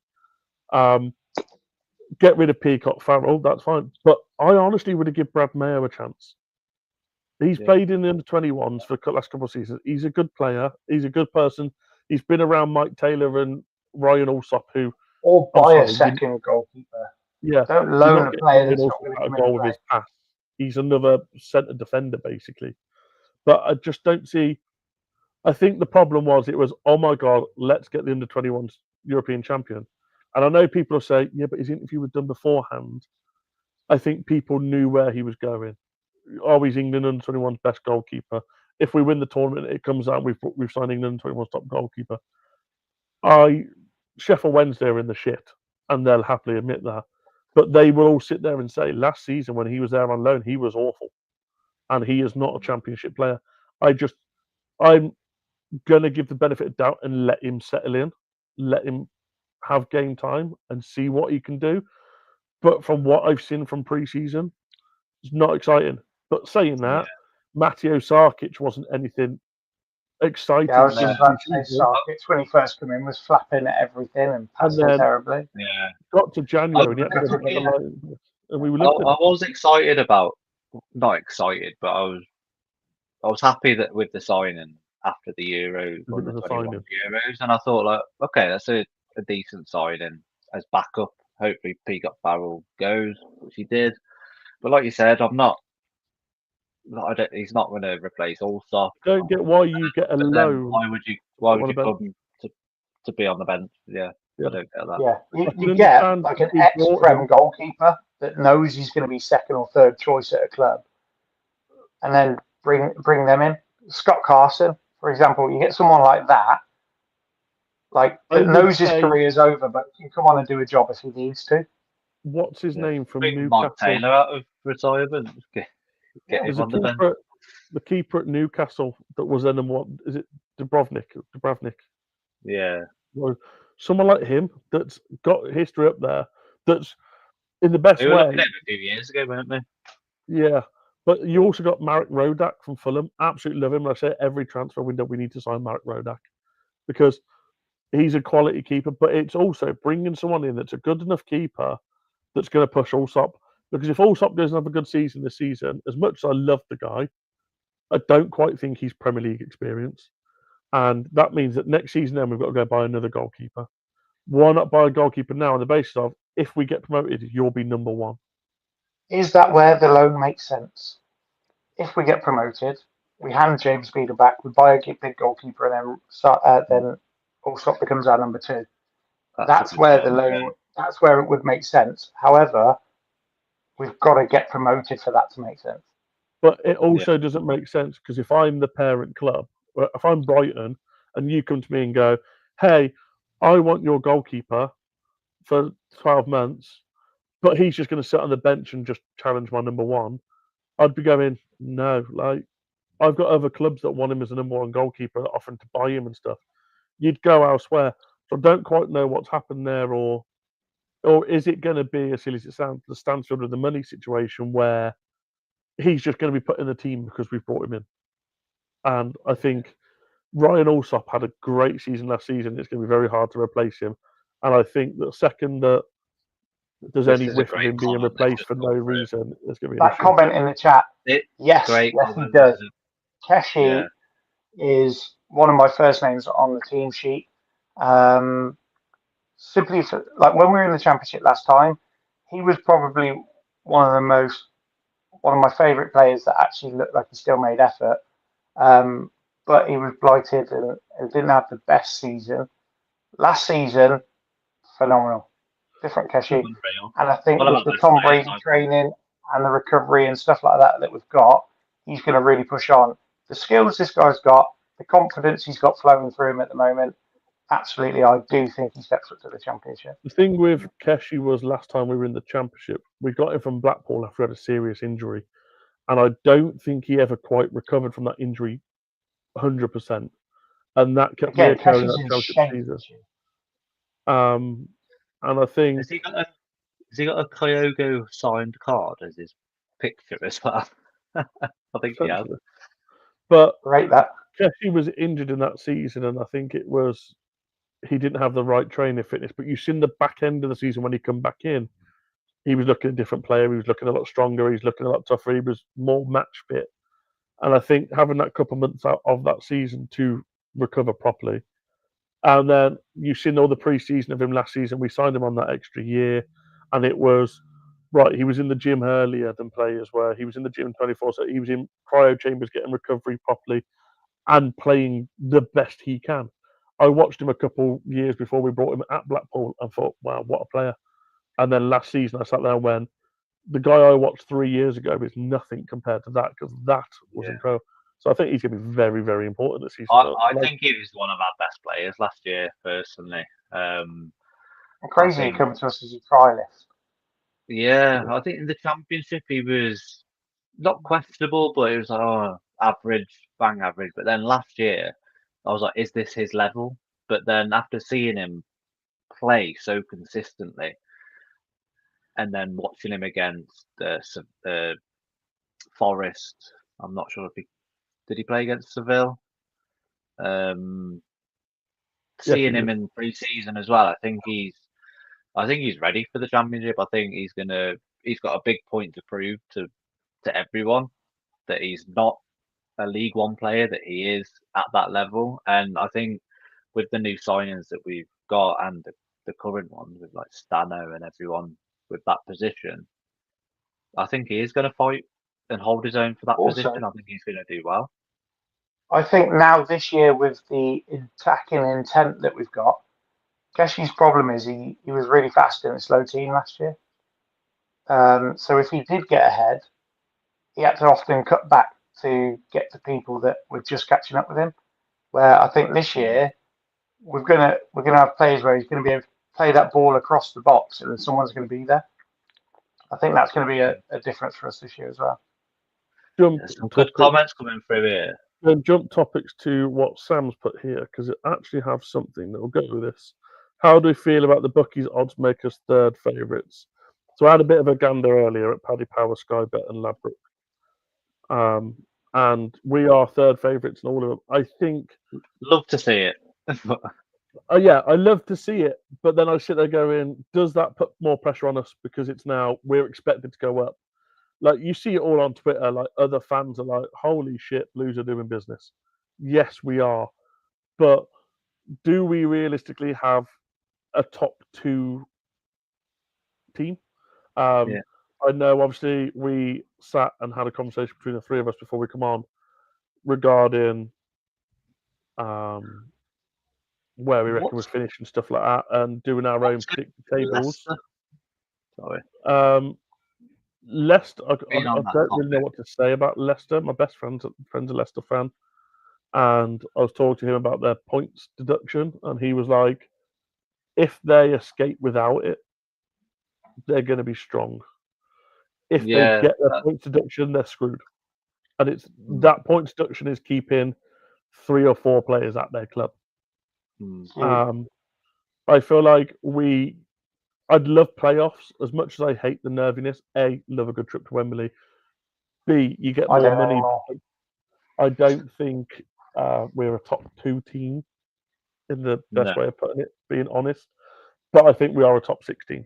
Get rid of Peacock Farrell, that's fine. But I honestly would have given Brad Mayo a chance. He's played in the under-21s for the last couple of seasons. He's a good player. He's a good person. He's been around Mike Taylor and Ryan Allsop, who... Or buy a second goalkeeper. Yeah. Don't loan a player that's not going to come in goal with his pass. He's another centre defender, basically. But I just don't see... I think the problem was, it was, oh my God, let's get the under-21s European champion. And I know people will say, yeah, but his interview was done beforehand. I think people knew where he was going. Oh, he's England under-21's best goalkeeper. If we win the tournament, it comes out we've signed England under-21's top goalkeeper. Sheffield Wednesday are in the shit, and they'll happily admit that. But they will all sit there and say, last season when he was there on loan, he was awful, and he is not a championship player. I'm going to give the benefit of doubt and let him settle in, let him have game time and see what he can do. But from what I've seen from pre-season, it's not exciting. But saying that, Mateo Sarkic wasn't anything exciting. Yeah, I was just about to say Sarkic, when he first came in, was flapping at everything and passing terribly. Yeah. Got to January and we were looking. I was excited about, not excited, but I was happy that with the signing after the Euros, or the 21 Euros, and I thought, like, okay, that's a decent signing as backup. Hopefully Peacock Farrell goes, which he did. But like you said, he's not going to replace Allsop. Don't get why you get a loan. Why would you come to be on the bench? Yeah. I don't get that. Yeah, you get like an ex-Prem goalkeeper that knows he's going to be second or third choice at a club, and then bring them in. Scott Carson, for example, you get someone like that, that knows his career is over, but can come on and do a job if he needs to. What's his name from Newcastle? Mike Taylor out of retirement. Get him on the bench. The keeper at Newcastle that was then in what is it? Dubrovnik. Yeah. Well, someone like him that's got history up there, that's in the best way. A few years ago, weren't they? Yeah. But you also got Marek Rodak from Fulham. Absolutely love him. Like I say, every transfer window we need to sign Marek Rodak because he's a quality keeper. But it's also bringing someone in that's a good enough keeper that's going to push Allsop. Because if Allsop doesn't have a good season this season, as much as I love the guy, I don't quite think he's Premier League experience. And that means that next season then we've got to go buy another goalkeeper. Why not buy a goalkeeper now on the basis of, if we get promoted, you'll be number 1? Is that where the loan makes sense? If we get promoted, we hand James Beadle back, we buy a big goalkeeper, and then Allsop becomes our number 2. That's where the loan. That's where it would make sense. However, we've got to get promoted for that to make sense. But it also doesn't make sense because if I'm the parent club, if I'm Brighton, and you come to me and go, "Hey, I want your goalkeeper for 12 months, but he's just going to sit on the bench and just challenge my number one. I'd be going, no, like, I've got other clubs that want him as a number one goalkeeper that offering to buy him and stuff. You'd go elsewhere. So I don't quite know what's happened there, or is it going to be, as silly as it sounds, the Stansfield with the money situation where he's just going to be put in the team because we've brought him in? And I think Ryan Alsop had a great season last season. It's going to be very hard to replace him. And I think that second that there's This any is a whiff of great him being comment that's replaced just for no come through. reason, there's going to be an That issue. comment in the chat, yes, Great yes, he comment. does. Keshi Yeah. is one of my first names on the team sheet. Simply for, like, when we were in the championship last time, he was probably one of my favourite players that actually looked like he still made effort. But he was blighted and didn't have the best season. Last season, phenomenal. Different Keshi. Unreal. And I think One of with our the best Tom players, Brady I think. training and the recovery and stuff like that we've got, he's going to really push on. The skills this guy's got, the confidence he's got flowing through him at the moment, absolutely, I do think he steps up to the championship. The thing with Keshi was last time we were in the championship, we got him from Blackpool after he had a serious injury. And I don't think he ever quite recovered from that injury 100%. And that kept Again, reoccurring Keshi's that in championship shape season. this year. And I think Has he got a Kyogo signed card as his picture as well? I think he has. essentially, but Rate that. Keshi was injured in that season, and I think it was he didn't have the right training fitness. But you've seen the back end of the season when he come back in, he was looking a different player. He was looking a lot stronger. He's looking a lot tougher. He was more match fit. And I think having that couple of months out of that season to recover properly, and then you've seen all the pre-season of him last season. We signed him on that extra year, and it was right. He was in the gym earlier than players were. He was in the gym 24. So he was in cryo chambers, getting recovery properly, and playing the best he can. I watched him a couple years before we brought him at Blackpool and thought, wow, what a player. And then last season, I sat there and went, the guy I watched 3 years ago is nothing compared to that, because that was incredible. So I think he's going to be very, very important this season. I think he was one of our best players last year, personally. And crazy think- he coming to us as a trialist. Yeah, I think in the championship he was not questionable, but it was like, average, bang average. But then last year, I was like, is this his level? But then after seeing him play so consistently, and then watching him against Forest, I'm not sure if did he play against Seville. Seeing him in pre-season as well, I think he's ready for the championship. I think he's got a big point to prove to everyone that he's not a League One player, that he is at that level. And I think with the new signings that we've got and the current ones with like Stano and everyone with that position, I think he is going to fight and hold his own for that position. I think he's going to do well. I think now this year, with the attacking intent that we've got, Keshi's problem is he was really fast in a slow team last year. So if he did get ahead, he had to often cut back to get to people that were just catching up with him. Where I think this year we're gonna have players where he's going to be able to play that ball across the box, and then someone's going to be there. I think that's going to be a difference for us this year as well. Some good comments coming through here. Then jump topics to what Sam's put here, because it actually have something that will go with this. How do we feel about the bookies odds make us third favourites? So I had a bit of a gander earlier at Paddy Power, Sky Bet, and Ladbroke. And we are third favourites in all of them. I think. Love to see it. Yeah, I love to see it, but then I sit there going, does that put more pressure on us because it's now we're expected to go up? Like, you see it all on Twitter, like other fans are like, holy shit, Blues are doing business. Yes, we are. But do we realistically have a top two team? I know, obviously, we sat and had a conversation between the three of us before we come on regarding where we reckon we're finishing, stuff like that, and doing our own predicted tables. Sorry. Leicester, I don't really know what to say about Leicester. My best friend's a Leicester fan, and I was talking to him about their points deduction, and he was like, if they escape without it, they're going to be strong. If they Yeah, get their points deduction, they're screwed. And it's that points deduction is keeping 3 or 4 players at their club. I feel like I'd love playoffs as much as I hate the nerviness. A, love a good trip to Wembley. B, you get more money. Anymore. I don't think we're a top 2 team in the best No. way of putting it, being honest. But I think we are a top 16.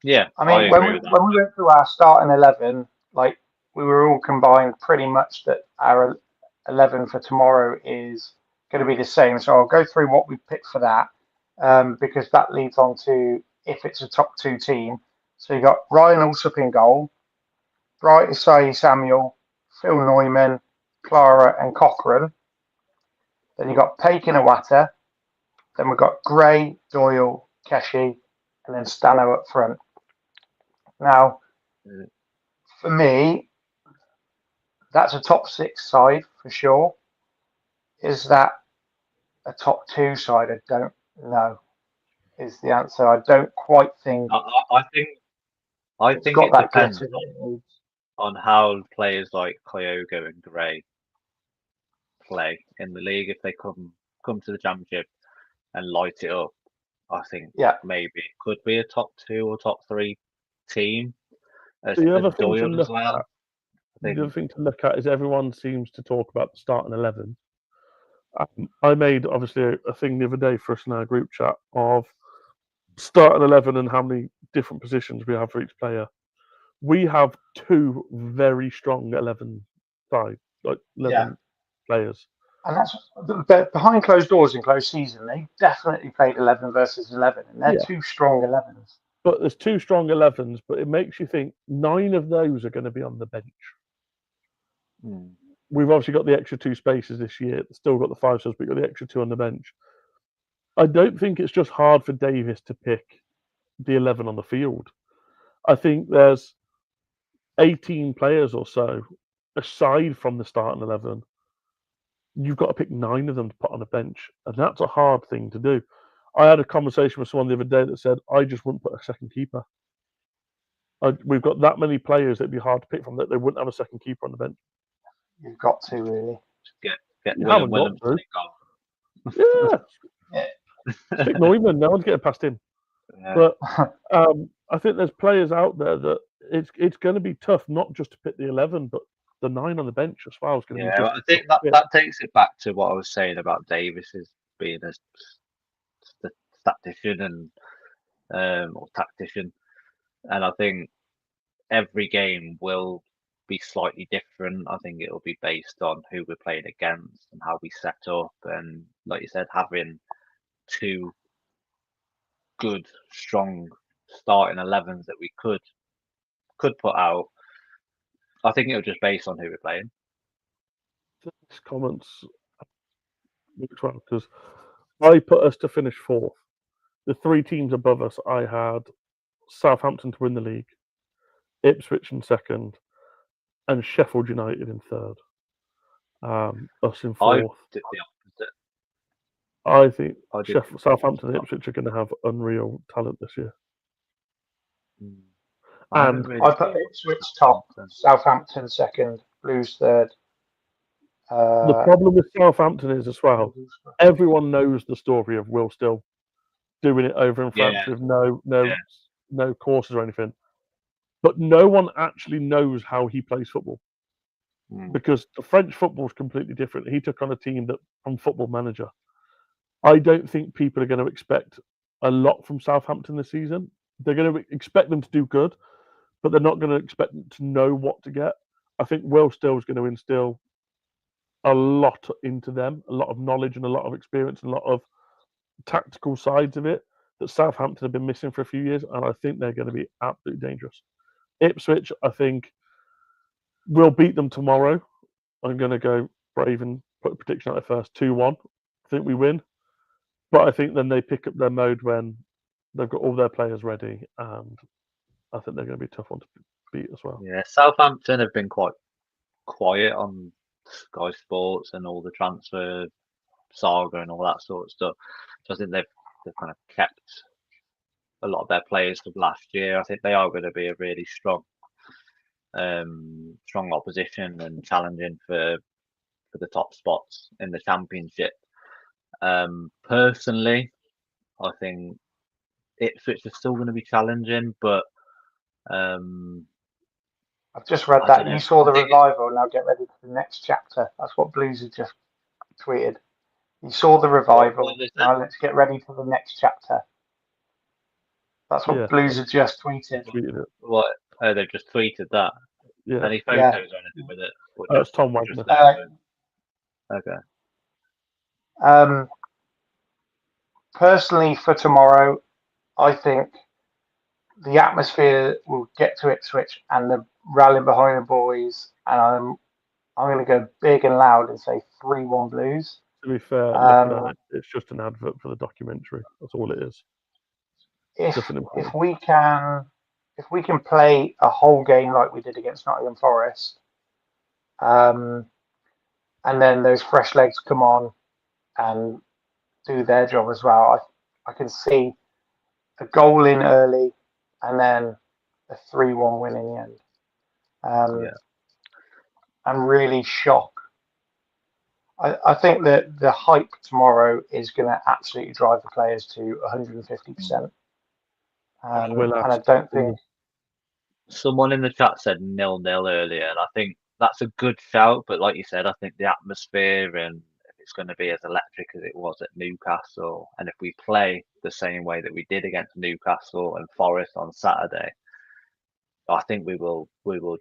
Yeah, I mean, when we went through our starting 11, like we were all combined pretty much that our 11 for tomorrow is going to be the same. So I'll go through what we picked for that because that leads on to if it's a top 2 team. So you got Ryan Alsop in goal, Bright Isai Samuel, Phil Neumann, Clara and Cochrane. Then you got Paik and Iwata. Then we've got Gray, Doyle, Keshi, and then Stano up front. Now, for me, that's a top 6 side for sure. Is that a top 2 side? I don't know. Is the answer? I don't quite think. I think it depends on how players like Kyogo and Gray play in the league. If they come to the championship and light it up, I think maybe it could be a top 2 or top 3 team. The other thing to look well. at, the other thing to look at is everyone seems to talk about the starting 11. I made obviously a thing the other day for us in our group chat of starting 11 and how many different positions we have for each player. We have 2 very strong 11 sides, like 11 players. And that's behind closed doors in closed season. They definitely played 11 versus 11, and they're 2 strong 11s. But there's 2 strong 11s, but it makes you think 9 of those are going to be on the bench. We've obviously got the extra 2 spaces this year. Still got the 5 subs, but got the extra 2 on the bench. I don't think it's just hard for Davies to pick the 11 on the field. I think there's 18 players or so, aside from the starting 11. You've got to pick 9 of them to put on a bench, and that's a hard thing to do. I had a conversation with someone the other day that said, I just wouldn't put a second keeper. We've got that many players that'd be hard to pick from that they wouldn't have a second keeper on the bench. You've got to, really. Get you haven't got to. Stick Neumann, no one's getting past him. But I think there's players out there that it's going to be tough, not just to pick the 11, but the 9 on the bench as well. Is going to be I think that takes it back to what I was saying about Davies as being a statistician or tactician, and I think every game will be slightly different. I think it'll be based on who we're playing against and how we set up, and like you said, having 2 good, strong starting 11s that we could put out. I think it'll just based on who we're playing. Comments because I put us to finish 4th. The 3 teams above us, I had Southampton to win the league, Ipswich in 2nd, and Sheffield United in 3rd. Us in 4th. I did the opposite. I think Southampton and Ipswich are going to have unreal talent this year. And I put Ipswich top, Southampton 2nd, Blues 3rd. The problem with Southampton is as well, everyone knows the story of Will Still doing it over in France with no courses or anything. But no one actually knows how he plays football. Because the French football is completely different. He took on a team that from Football Manager. I don't think people are going to expect a lot from Southampton this season. They're going to expect them to do good, but they're not going to expect them to know what to get. I think Will Still is going to instill a lot into them, a lot of knowledge and a lot of experience and a lot of tactical sides of it that Southampton have been missing for a few years, and I think they're going to be absolutely dangerous. Ipswich, I think, will beat them tomorrow. I'm going to go brave and put a prediction out there first, 2-1. I think we win. But I think then they pick up their mode when they've got all their players ready, and I think they're going to be a tough one to beat as well. Yeah, Southampton have been quite quiet on Sky Sports and all the transfer saga and all that sort of stuff. So I think they've kind of kept a lot of their players from last year. I think they are going to be a really strong opposition and challenging for the top spots in the Championship. Personally, I think Ipswich are still going to be challenging, but I've just read that. You saw the revival, now get ready for the next chapter. That's what Blues have just tweeted. You saw the revival, now let's get ready for the next chapter. That's what Blues have just tweeted. What? Oh, they've just tweeted that. Yeah. Any photos or anything with it? It's Tom Wagner. Okay. Personally, for tomorrow, I think the atmosphere will get to Ipswich and the rallying behind the boys, and I'm going to go big and loud and say 3-1 Blues. To be fair, looking at it, it's just an advert for the documentary. That's all it is. If we can play a whole game like we did against Nottingham Forest, and then those fresh legs come on and do their job as well, I can see a goal in early and then a 3-1 win in the end. And really shock. I think that the hype tomorrow is going to absolutely drive the players to 150%. And I don't think... Someone in the chat said 0-0 earlier, and I think that's a good shout, but like you said, I think the atmosphere and if it's going to be as electric as it was at Newcastle, and if we play the same way that we did against Newcastle and Forest on Saturday, I think we will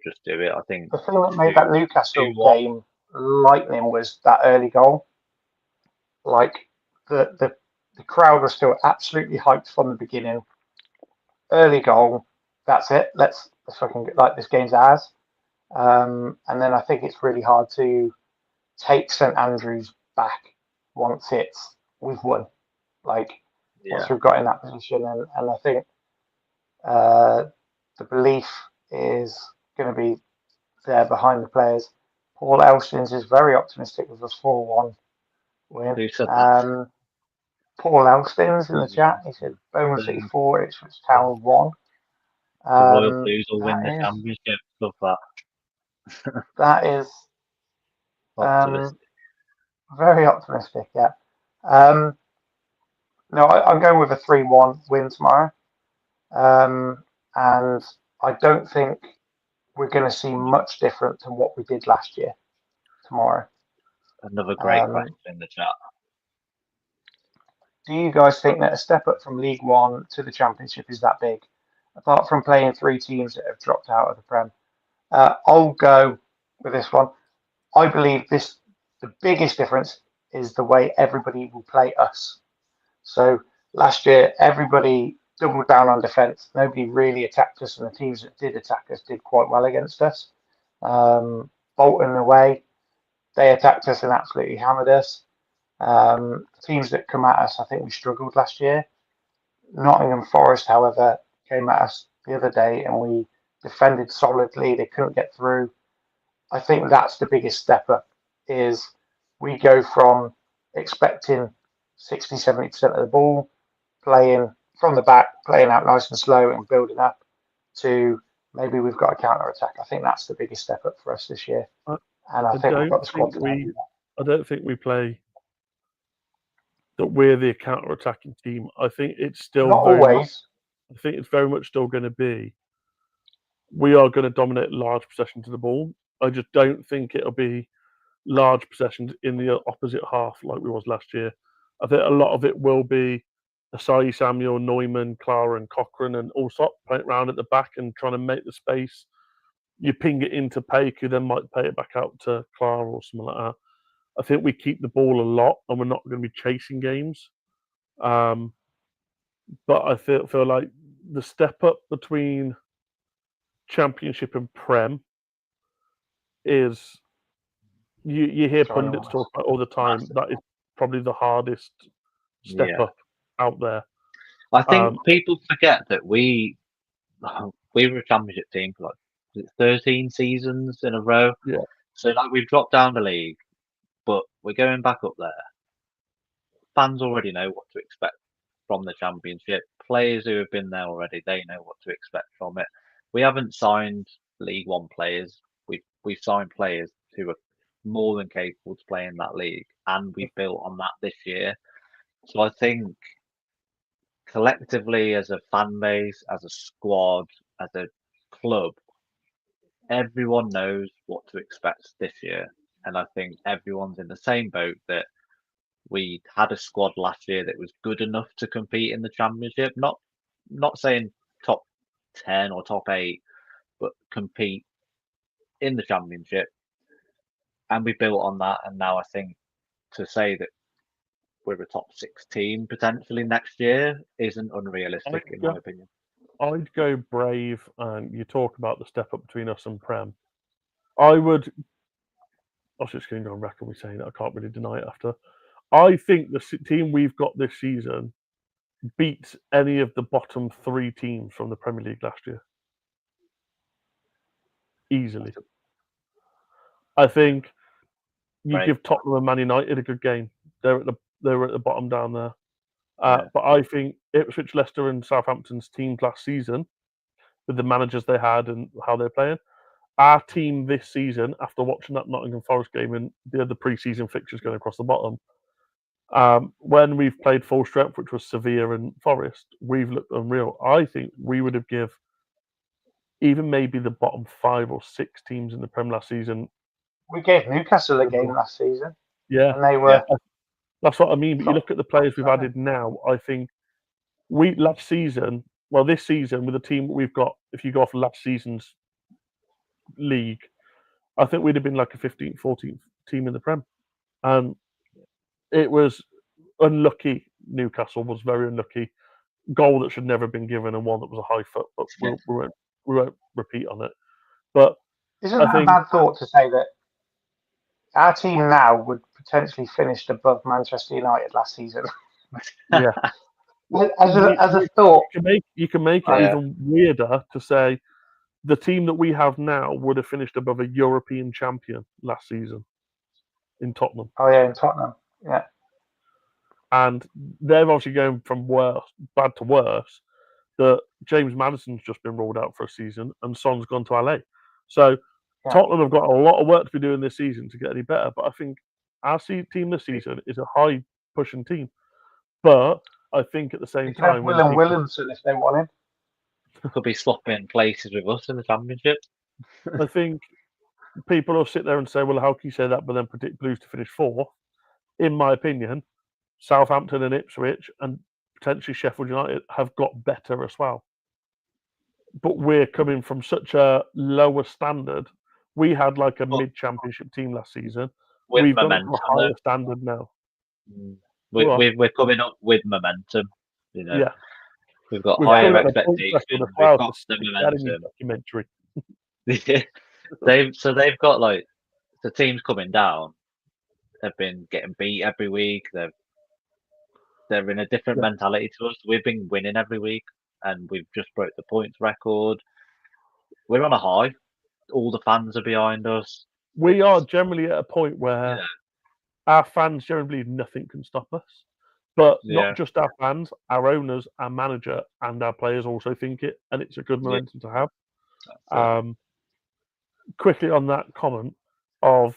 just do it. I think the thing that made that Newcastle game lightning was that early goal. Like the crowd was still absolutely hyped from the beginning. Early goal, that's it. Let's fucking like this game's ours. And then I think it's really hard to take St Andrews back once we've won. Like once we've got in that position, and I think the belief is going to be there behind the players. Paul Elstins is very optimistic with a 4-1 win. Who said that? Paul Elstins in the chat. He said Bowman City 4, Ipswich Town 1. The Royal Blues will win the Championship. Love that. That is very optimistic, yeah. No, I'm going with a 3-1 win tomorrow. And I don't think we're going to see much different than what we did last year tomorrow. Another great question in the chat. Do you guys think that a step up from League One to the Championship is that big? Apart from playing 3 teams that have dropped out of the Prem. I'll go with this one. I believe the biggest difference is the way everybody will play us. So last year, everybody doubled down on defence. Nobody really attacked us, and the teams that did attack us did quite well against us. Bolton away, they attacked us and absolutely hammered us. Teams that come at us, I think we struggled last year. Nottingham Forest, however, came at us the other day and we defended solidly. They couldn't get through. I think that's the biggest step up, is we go from expecting 60-70% of the ball, playing from the back, playing out nice and slow and building up, to maybe we've got a counter attack. I think that's the biggest step up for us this year. And I think we've got the squad to do that. I don't think we play that we're the counter attacking team. I think it's still not always. I think it's very much still going to be, we are going to dominate large possessions of the ball. I just don't think it'll be large possessions in the opposite half like we was last year. I think a lot of it will be Asayi Samuel, Neumann, Clara and Cochrane and Allsop playing around at the back and trying to make the space. You ping it into Paik, who then might pay it back out to Clara or something like that. I think we keep the ball a lot and we're not going to be chasing games. But I feel like the step up between Championship and Prem is, you hear pundits talk about all the time, that is probably the hardest step up out there. I think people forget that we were a Championship team for like 13 seasons in a row. Yeah. So like we've dropped down the league, but we're going back up there. Fans already know what to expect from the Championship. Players who have been there already, they know what to expect from it. We haven't signed League One players. We've signed players who are more than capable to play in that league, and we built on that this year. So I think collectively, as a fan base, as a squad, as a club, everyone knows what to expect this year. And I think everyone's in the same boat that we had a squad last year that was good enough to compete in the Championship. Not saying top 10 or top 8, but compete in the Championship. And we built on that. And now I think to say that we're a top 6 team potentially next year isn't unrealistic, in my opinion. I'd go brave, and you talk about the step up between us and Prem. I was just going to go on record with saying that. I can't really deny it after. I think the team we've got this season beats any of the bottom 3 teams from the Premier League last year. Easily. I think you give Tottenham and Man United a good game. They were at the bottom down there. But I think Ipswich, Leicester and Southampton's teams last season, with the managers they had and how they're playing, our team this season, after watching that Nottingham Forest game and the other pre-season fixtures going across the bottom, when we've played full strength, which was Sevilla and Forest, we've looked unreal. I think we would have give even maybe the bottom 5 or 6 teams in the Premier last season. We gave Newcastle a game last season. Yeah. And they were... That's what I mean. But you look at the players we've added now, I think this season, with the team we've got, if you go off last season's league, I think we'd have been like a 15th, 14th team in the Prem. And it was unlucky. Newcastle was very unlucky. Goal that should never have been given and one that was a high foot, but we won't repeat on it. But isn't that a bad thought to say that our team now would potentially finish above Manchester United last season? Yeah. as a thought. You can make it even weirder to say the team that we have now would have finished above a European champion last season in Tottenham. Oh, yeah, in Tottenham. Yeah. And they're obviously going from bad to worse. That James Maddison's just been ruled out for a season and Son's gone to LA. So Tottenham have got a lot of work to be doing this season to get any better. But I think our team this season is a high pushing team. But I think at the same time, Williamson if they wanted. Could be swapping places with us in the Championship. I think people will sit there and say, well, how can you say that, but then predict Blues to finish 4th? In my opinion, Southampton and Ipswich and potentially Sheffield United have got better as well. But we're coming from such a lower standard. We had like a mid-championship team last season. We've got a higher standard now. We're coming up with momentum. You know, we've got higher expectations. We've got the momentum. Documentary. They've got like the teams coming down. They've been getting beat every week. They're in a different mentality to us. We've been winning every week, and we've just broke the points record. We're on a high. All the fans are behind us. We are generally at a point where our fans generally believe nothing can stop us. But not just our fans, our owners, our manager, and our players also think it, and it's a good momentum to have. Quickly on that comment of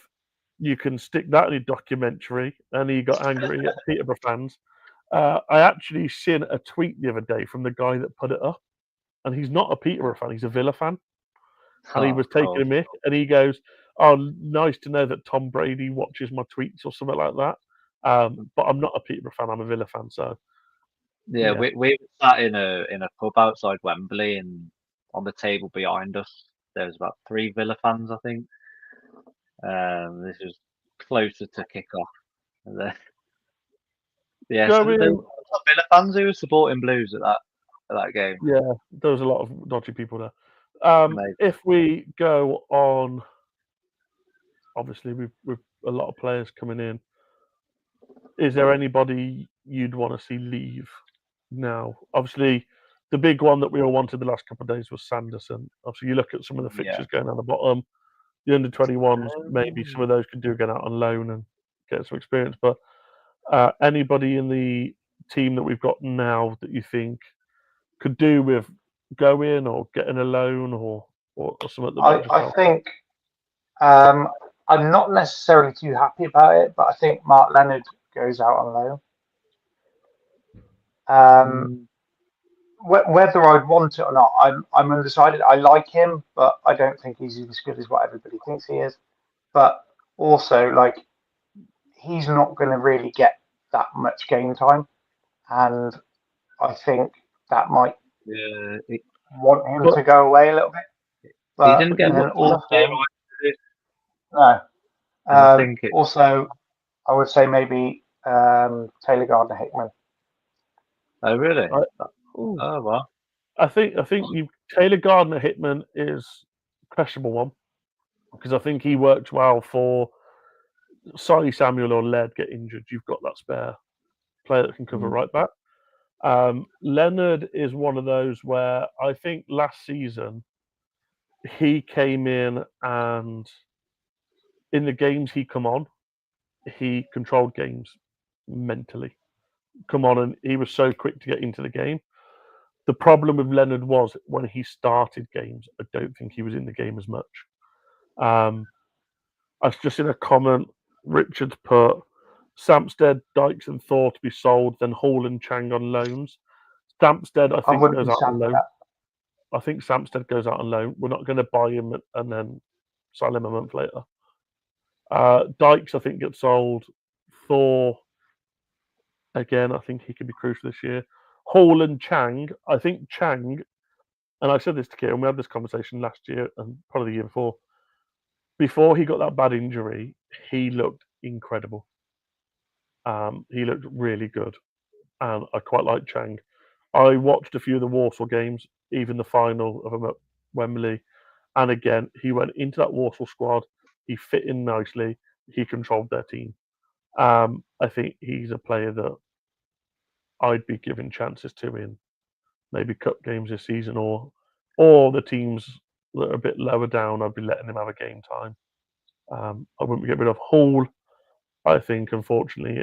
you can stick that in a documentary, and he got angry at Peterborough fans. I actually seen a tweet the other day from the guy that put it up, and he's not a Peterborough fan, he's a Villa fan. And he was taking a mick, and he goes, "Oh, nice to know that Tom Brady watches my tweets," or something like that. But I'm not a Peterborough fan, I'm a Villa fan, so... we sat in a pub outside Wembley, and on the table behind us, there was about 3 Villa fans, I think. This was closer to kick-off. There were Villa fans who were supporting Blues at that game. Yeah, there was a lot of dodgy people there. If we go on, obviously with a lot of players coming in, is there anybody you'd want to see leave now? Obviously, the big one that we all wanted the last couple of days was Sanderson. Obviously, you look at some of the fixtures going on the bottom. The under-21s, maybe some of those could do get out on loan and get some experience. But anybody in the team that we've got now that you think could do with going or getting a loan or something that might just I help? think I'm not necessarily too happy about it, but I think Mark Leonard goes out on loan. Whether I'd want it or not, I'm undecided. I like him, but I don't think he's as good as what everybody thinks he is. But also, like, he's not going to really get that much game time, and I think that might want him to go away a little bit. But he didn't get then much last year, right? no. I think Also, I would say maybe Taylor Gardner-Hickman. Oh, really? Ooh. Oh, well. I think Taylor Gardner-Hickman is a questionable one because I think he worked well for Sonny Samuel or Led get injured. You've got that spare player that can cover right back. Leonard is one of those where I think last season he came in and in the games he come on, he controlled games mentally. Come on, and he was so quick to get into the game. The problem with Leonard was when he started games, I don't think he was in the game as much. I was just in a comment, Richard's put Sampstead, Dykes and Thor to be sold, then Hall and Chang on loans. Sampstead, I think, goes out on loan. I think Sampstead goes out on loan. We're not going to buy him and then sell him a month later. Dykes, I think, gets sold. Thor, again, I think he could be crucial this year. Hall and Chang, I think Chang, and I said this to Kieran, we had this conversation last year and probably the year before. Before he got that bad injury, he looked incredible. He looked really good, and I quite like Chang. I watched a few of the Warsaw games, even the final of them at Wembley, and again, he went into that Warsaw squad. He fit in nicely. He controlled their team. I think he's a player that I'd be giving chances to in maybe cup games this season, or the teams that are a bit lower down. I'd be letting him have a game time. I wouldn't get rid of Hall. I think, unfortunately,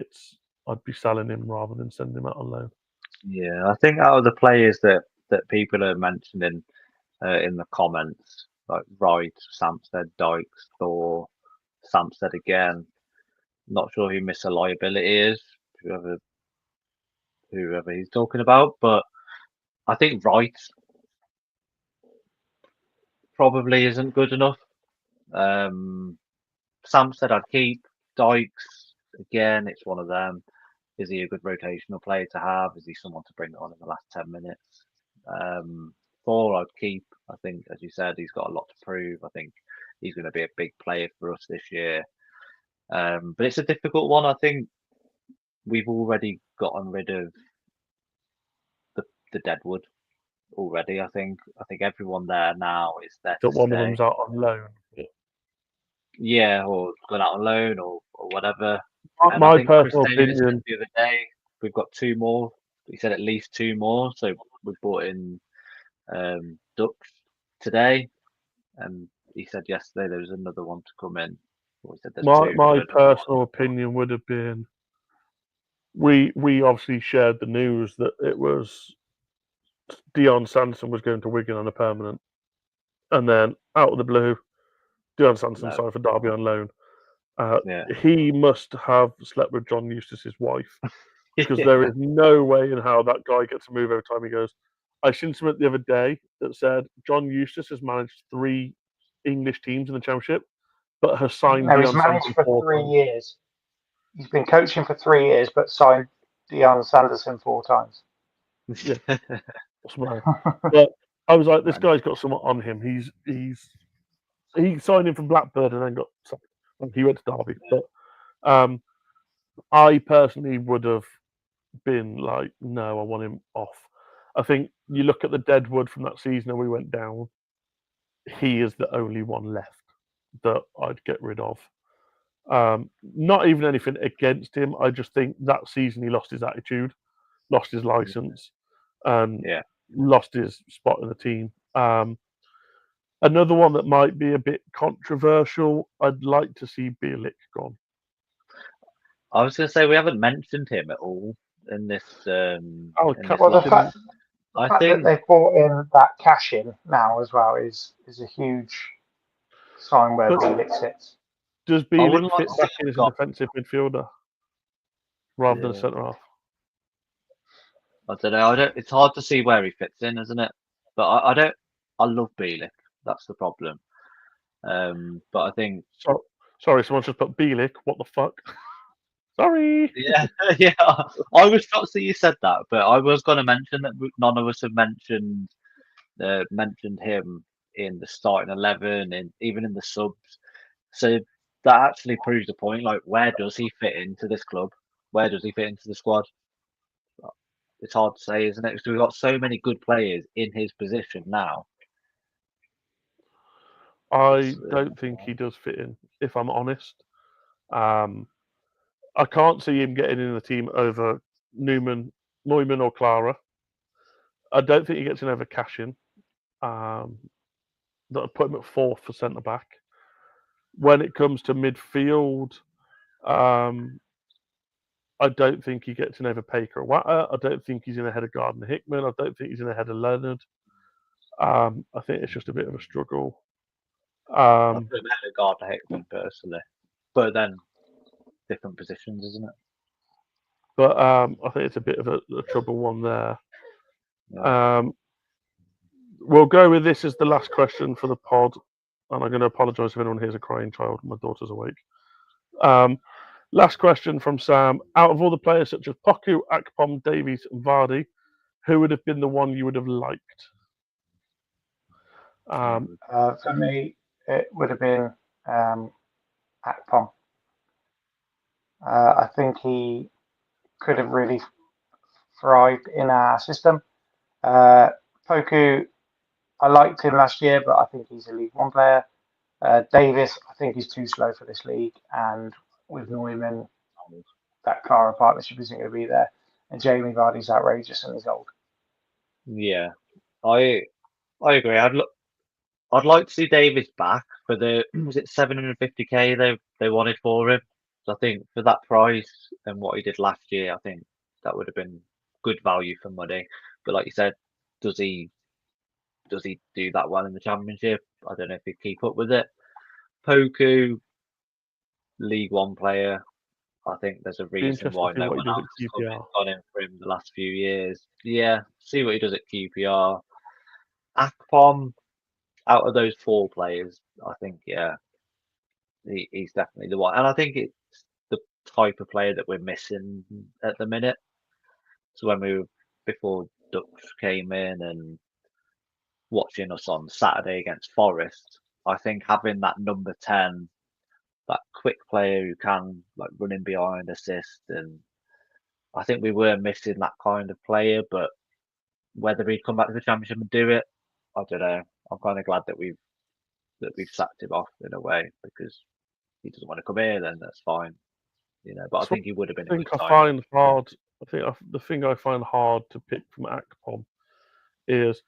I'd be selling him rather than sending him out on loan. Yeah, I think out of the players that people are mentioning in the comments, like Wright, Sampstead, Dykes, Thor, Sampstead again. Not sure who Mr. Liability is, whoever he's talking about, but I think Wright probably isn't good enough. Sampstead I'd keep. Dykes, again, it's one of them. Is he a good rotational player to have? Is he someone to bring on in the last 10 minutes? Thor I'd keep. I think, as you said, he's got a lot to prove. I think he's going to be a big player for us this year. But it's a difficult one. I think we've already gotten rid of the Deadwood already. I think everyone there now is there That to one of stay. them's out on loan. Yeah, or gone out on loan or whatever. My personal opinion. The other day, we've got two more. He said at least two more. So we brought in Ducks today, and he said yesterday there was another one to come in. My personal opinion would have been we obviously shared the news that it was Dion Sanderson was going to Wigan on a permanent, and then out of the blue, Dion Sanderson signed for Derby on loan. He must have slept with John Eustace's wife because there is no way in how that guy gets a move every time he goes. I seen something the other day that said John Eustace has managed 3 English teams in the Championship, but has signed. No, he's managed for 3 years. He's been coaching for 3 years, but signed Dion Sanderson 4 times. Yeah, but I was like, this guy's got something on him. He signed him from Blackburn and then got. He went to Derby, but I personally would have been like, no, I want him off. I think you look at the Deadwood from that season and we went down. He is the only one left that I'd get rid of. Not even anything against him. I just think that season he lost his attitude, lost his license, and lost his spot in the team. Another one that might be a bit controversial, I'd like to see Bielik gone. I was going to say we haven't mentioned him at all in this. Oh, In this Well, the lot. fact, I that think they've brought in that cash in now as well is a huge sign where But- Bielik sits. Does I Bielik wouldn't like fit to see back him in as a got- defensive midfielder rather than a Yeah. centre half? I don't know. I don't. It's hard to see where he fits in, isn't it? But I don't. I love Bielik. That's the problem. But I think Sorry, someone just put Bielik. What the fuck? Sorry. yeah, yeah. I was shocked that you said that, but I was going to mention that none of us have mentioned him in the starting 11 and even in the subs. So that actually proves the point. Like, where does he fit into this club? Where does he fit into the squad? It's hard to say, isn't it? Because we've got so many good players in his position now. I don't think he does fit in, if I'm honest. I can't see him getting in the team over Neumann or Clara. I don't think he gets in over Cashin. That would put him at fourth for centre back. When it comes to midfield, I don't think he gets in over Paker or Watter. I don't think he's in ahead of Gardner Hickman. I don't think he's in ahead of Leonard. I think it's just a bit of a struggle. I put him ahead of Gardner Hickman personally, but then different positions, isn't it? But I think it's a bit of a trouble one there. Yeah. We'll go with this as the last question for the pod, and I'm going to apologise if anyone hears a crying child. My daughter's awake. Last question from Sam. Out of all the players such as Poku, Akpom, Davies, and Vardy, who would have been the one you would have liked? For me, it would have been Akpom. I think he could have really thrived in our system. Poku, I liked him last year, but I think he's a League One player. Davies, I think he's too slow for this league, and with Neumann, that Clara partnership isn't going to be there. And Jamie Vardy's outrageous and he's old. Yeah, I agree. I'd like to see Davies back for the was it 750k they wanted for him. So I think for that price and what he did last year, I think that would have been good value for money. But like you said, does he do that well in the Championship? I don't know if he'd keep up with it. Poku, League One player. I think there's a reason why no one else has gone in for him the last few years. Yeah, see what he does at QPR. Akpom, out of those four players, I think, yeah, he's definitely the one. And I think it's the type of player that we're missing at the minute. So before Dutch came in and watching us on Saturday against Forest, I think having that number 10, that quick player who can like run in behind, assist, and I think we were missing that kind of player. But whether he'd come back to the Championship and do it, I don't know. I'm kind of glad that we've sacked him off in a way, because he doesn't want to come here, then that's fine, But I think he would have been. The thing I find hard to pick from Akpom is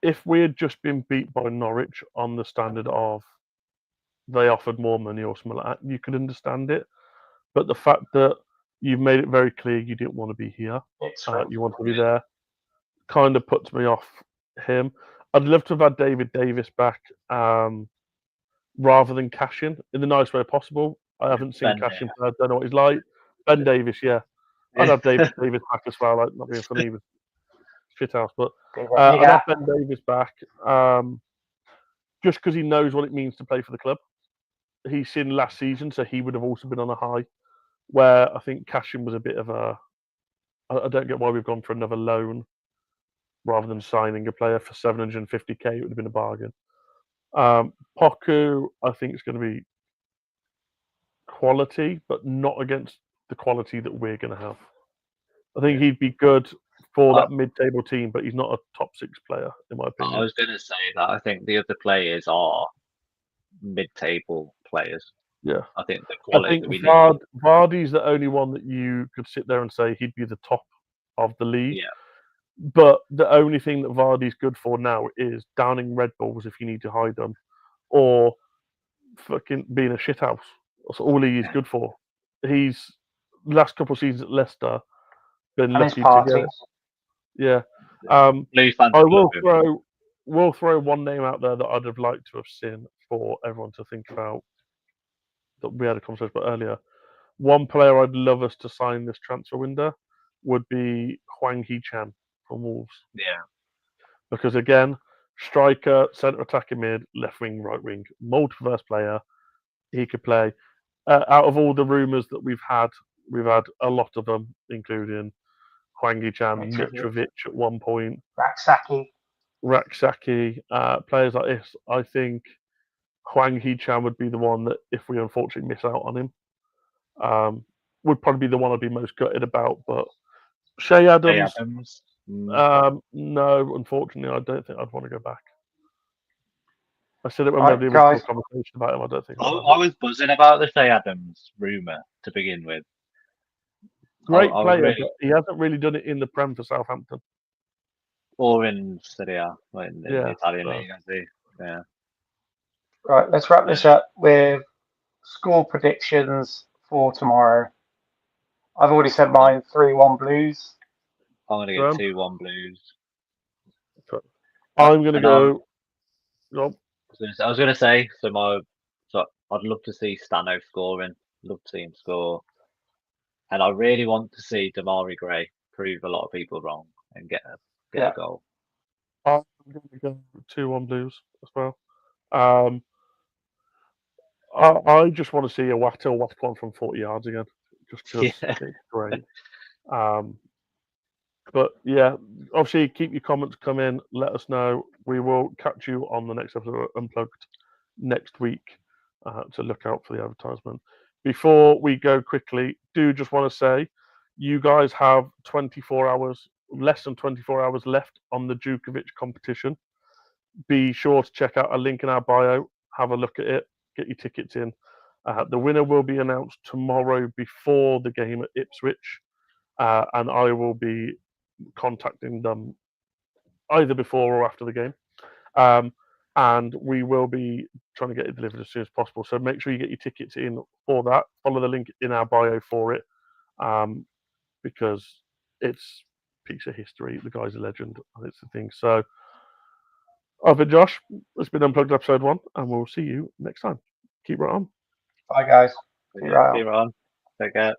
if we had just been beat by Norwich on the standard of they offered more money or something like that, you could understand it. But the fact that you've made it very clear you didn't want to be here, you want to be there, kind of puts me off him. I'd love to have had David Davis back rather than Cashin in the nice way possible. I haven't seen Cashin, I don't know what he's like. Ben Davis, yeah. I'd have David Davis back as well, like not being funny with shithouse, but I'd have Ben Davis back just because he knows what it means to play for the club. He's seen last season, so he would have also been on a high. Where I think Cashin was a bit of a. I don't get why we've gone for another loan rather than signing a player for 750k. It would have been a bargain. Poku, I think, is going to be quality, but not against the quality that we're going to have. I think he'd be good for that mid-table team, but he's not a top 6 player, in my opinion. I was going to say that. I think the other players are mid-table players. Yeah. I think the quality that we need. Vardy's the only one that you could sit there and say he'd be the top of the league. Yeah. But the only thing that Vardy's good for now is downing Red Bulls if you need to hide them, or fucking being a shithouse. That's all he is good for. He's last couple of seasons at Leicester. been And his lucky to get party. it. Yeah. Blues fans I would will love him. throw one name out there that I'd have liked to have seen for everyone to think about. That we had a conversation about earlier. One player I'd love us to sign this transfer window would be Hwang Hee-chan from Wolves. Yeah. Because again, striker, centre attacking mid, left wing, right wing, multiverse player. He could play. Out of all the rumours that we've had a lot of them, including Hwang Hee-chan, Mitrovic at one point, Raksaki, players like this. I think Hwang Hee-chan would be the one that, if we unfortunately miss out on him, would probably be the one I'd be most gutted about. But Shea Adams, no, unfortunately, I don't think I'd want to go back. I said it when we had the original conversation about him. I don't think I was buzzing about the Shea Adams rumour to begin with. Great player, but he hasn't really done it in the Prem for Southampton. Or in Serie A, in the Italian league, I see. Yeah. Right, let's wrap this up with score predictions for tomorrow. I've already said mine, 3-1 Blues. I'm going to go 2-1 Blues. I'm going to go. I was going to say, so I'd love to see Stano scoring. Love to see him score. And I really want to see Damari Gray prove a lot of people wrong and get a goal. I'm going to go 2-1 Blues as well. I just want to see a whack one from 40 yards again, just because it's great. But yeah, obviously keep your comments coming. Let us know. We will catch you on the next episode of Unplugged next week to look out for the advertisement. Before we go quickly, do just want to say you guys have 24 hours, less than 24 hours left on the Djukovic competition. Be sure to check out a link in our bio. Have a look at it. Get your tickets in. The winner will be announced tomorrow before the game at Ipswich, and I will be contacting them either before or after the game. And we will be trying to get it delivered as soon as possible. So make sure you get your tickets in for that. Follow the link in our bio for it, because it's a piece of history. The guy's a legend, and it's the thing. So, I've been Josh. It's been Unplugged episode 1, and we'll see you next time. Keep right on. Bye, guys. Keep right on. Take care.